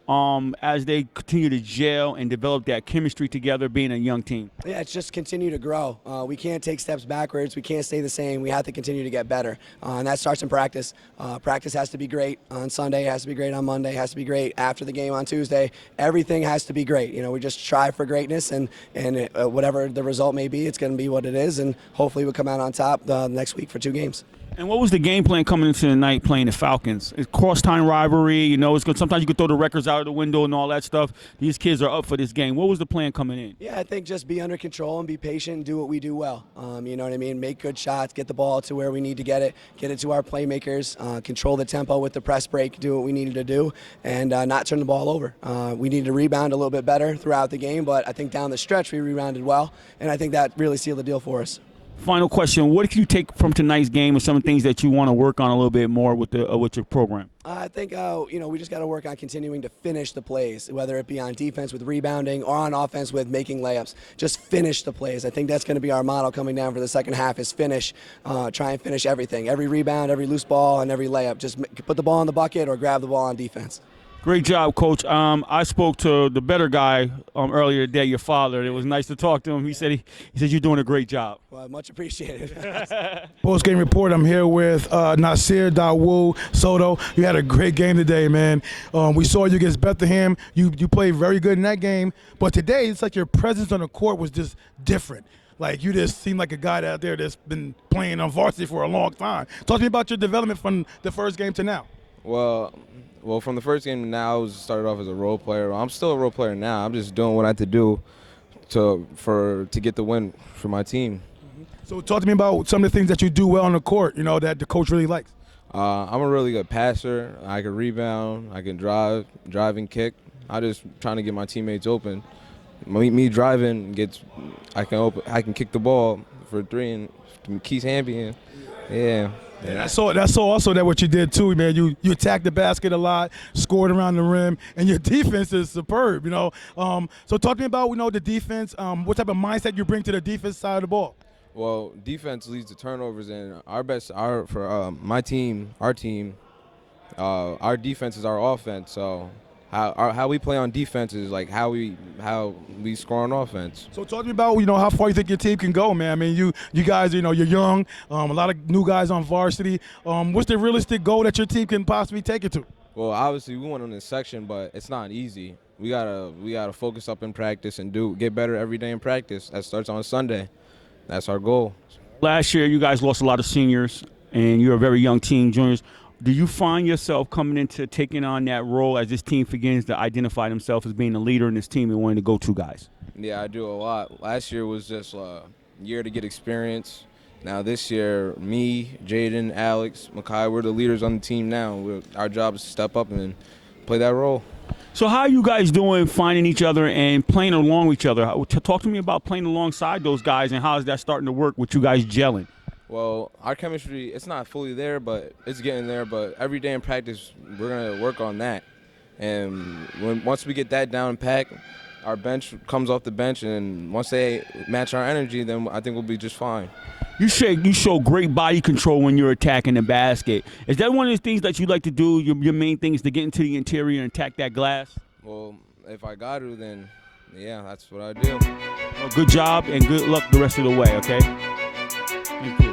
as they continue to gel and develop that chemistry together, being a young team? Yeah, it's just continue to grow. We can't take steps backwards. We can't stay the same. We have to continue to get better, and that starts in practice. Practice has to be great on Sunday, has to be great on Monday, has to be great after the game on Tuesday. Everything has to be great. We just strive for greatness, and whatever the result may be, it's going to be what it is, and hopefully we'll come out on top next week for 2 games. And what was the game plan coming into the night playing the Falcons? It's cross-time rivalry, it's good. Sometimes you could throw the records out of the window and all that stuff. These kids are up for this game. What was the plan coming in? Yeah, I think just be under control and be patient and do what we do well. You know what I mean? Make good shots, get the ball to where we need to get it to our playmakers, control the tempo with the press break, do what we needed to do, and not turn the ball over. We needed to rebound a little bit better throughout the game, but I think down the stretch we rebounded well, and I think that really sealed the deal for us. Final question: what did you take from tonight's game, or some of the things that you want to work on a little bit more with your program? I think we just got to work on continuing to finish the plays, whether it be on defense with rebounding or on offense with making layups. Just finish the plays. I think that's going to be our motto coming down for the second half: is finish. Try and finish everything, every rebound, every loose ball, and every layup. Just put the ball in the bucket or grab the ball on defense. Great job, Coach. I spoke to the better guy earlier today, your father, and it was nice to talk to him. He said you're doing a great job. Well, much appreciated. Post-game report, I'm here with Nasir Dawud-Soto. You had a great game today, man. We saw you against Bethlehem. You played very good in that game, but today it's like your presence on the court was just different. Like, you just seem like a guy out there that's been playing on varsity for a long time. Talk to me about your development from the first game to now. Well, from the first game to now, I started off as a role player. I'm still a role player now. I'm just doing what I have to do to get the win for my team. So talk to me about some of the things that you do well on the court, that the coach really likes. I'm a really good passer. I can rebound. I can drive and kick. I'm just trying to get my teammates open. Me driving I can kick the ball for 3 and Marquis Hamby. Yeah. And I saw also that what you did too, man. You attacked the basket a lot, scored around the rim, and your defense is superb. So talk to me about the defense. What type of mindset you bring to the defense side of the ball? Well, defense leads to turnovers, and our team, our defense is our offense. So how we play on defense is like how we score on offense. So talk to me about how far you think your team can go, man. I mean, you guys, you're young, a lot of new guys on varsity. What's the realistic goal that your team can possibly take it to? Well, obviously we went on this section, but it's not easy. We gotta focus up in practice and get better every day in practice. That starts on Sunday. That's our goal. Last year, you guys lost a lot of seniors, and you're a very young team, juniors. Do you find yourself coming into taking on that role as this team begins to identify themselves as being a leader in this team and wanting to go-to guys? Yeah, I do a lot. Last year was just a year to get experience. Now this year, me, Jaden, Alex, Makai, we're the leaders on the team now. Our job is to step up and play that role. So how are you guys doing finding each other and playing along with each other? Talk to me about playing alongside those guys and how is that starting to work with you guys gelling? Well, our chemistry, it's not fully there, but it's getting there. But every day in practice, we're going to work on that. And once we get that down packed, our bench comes off the bench, and once they match our energy, then I think we'll be just fine. You show great body control when you're attacking the basket. Is that one of the things that you like to do? Your main thing is to get into the interior and attack that glass? Well, if I got to, then, yeah, that's what I do. Well, good job and good luck the rest of the way, okay? Thank you.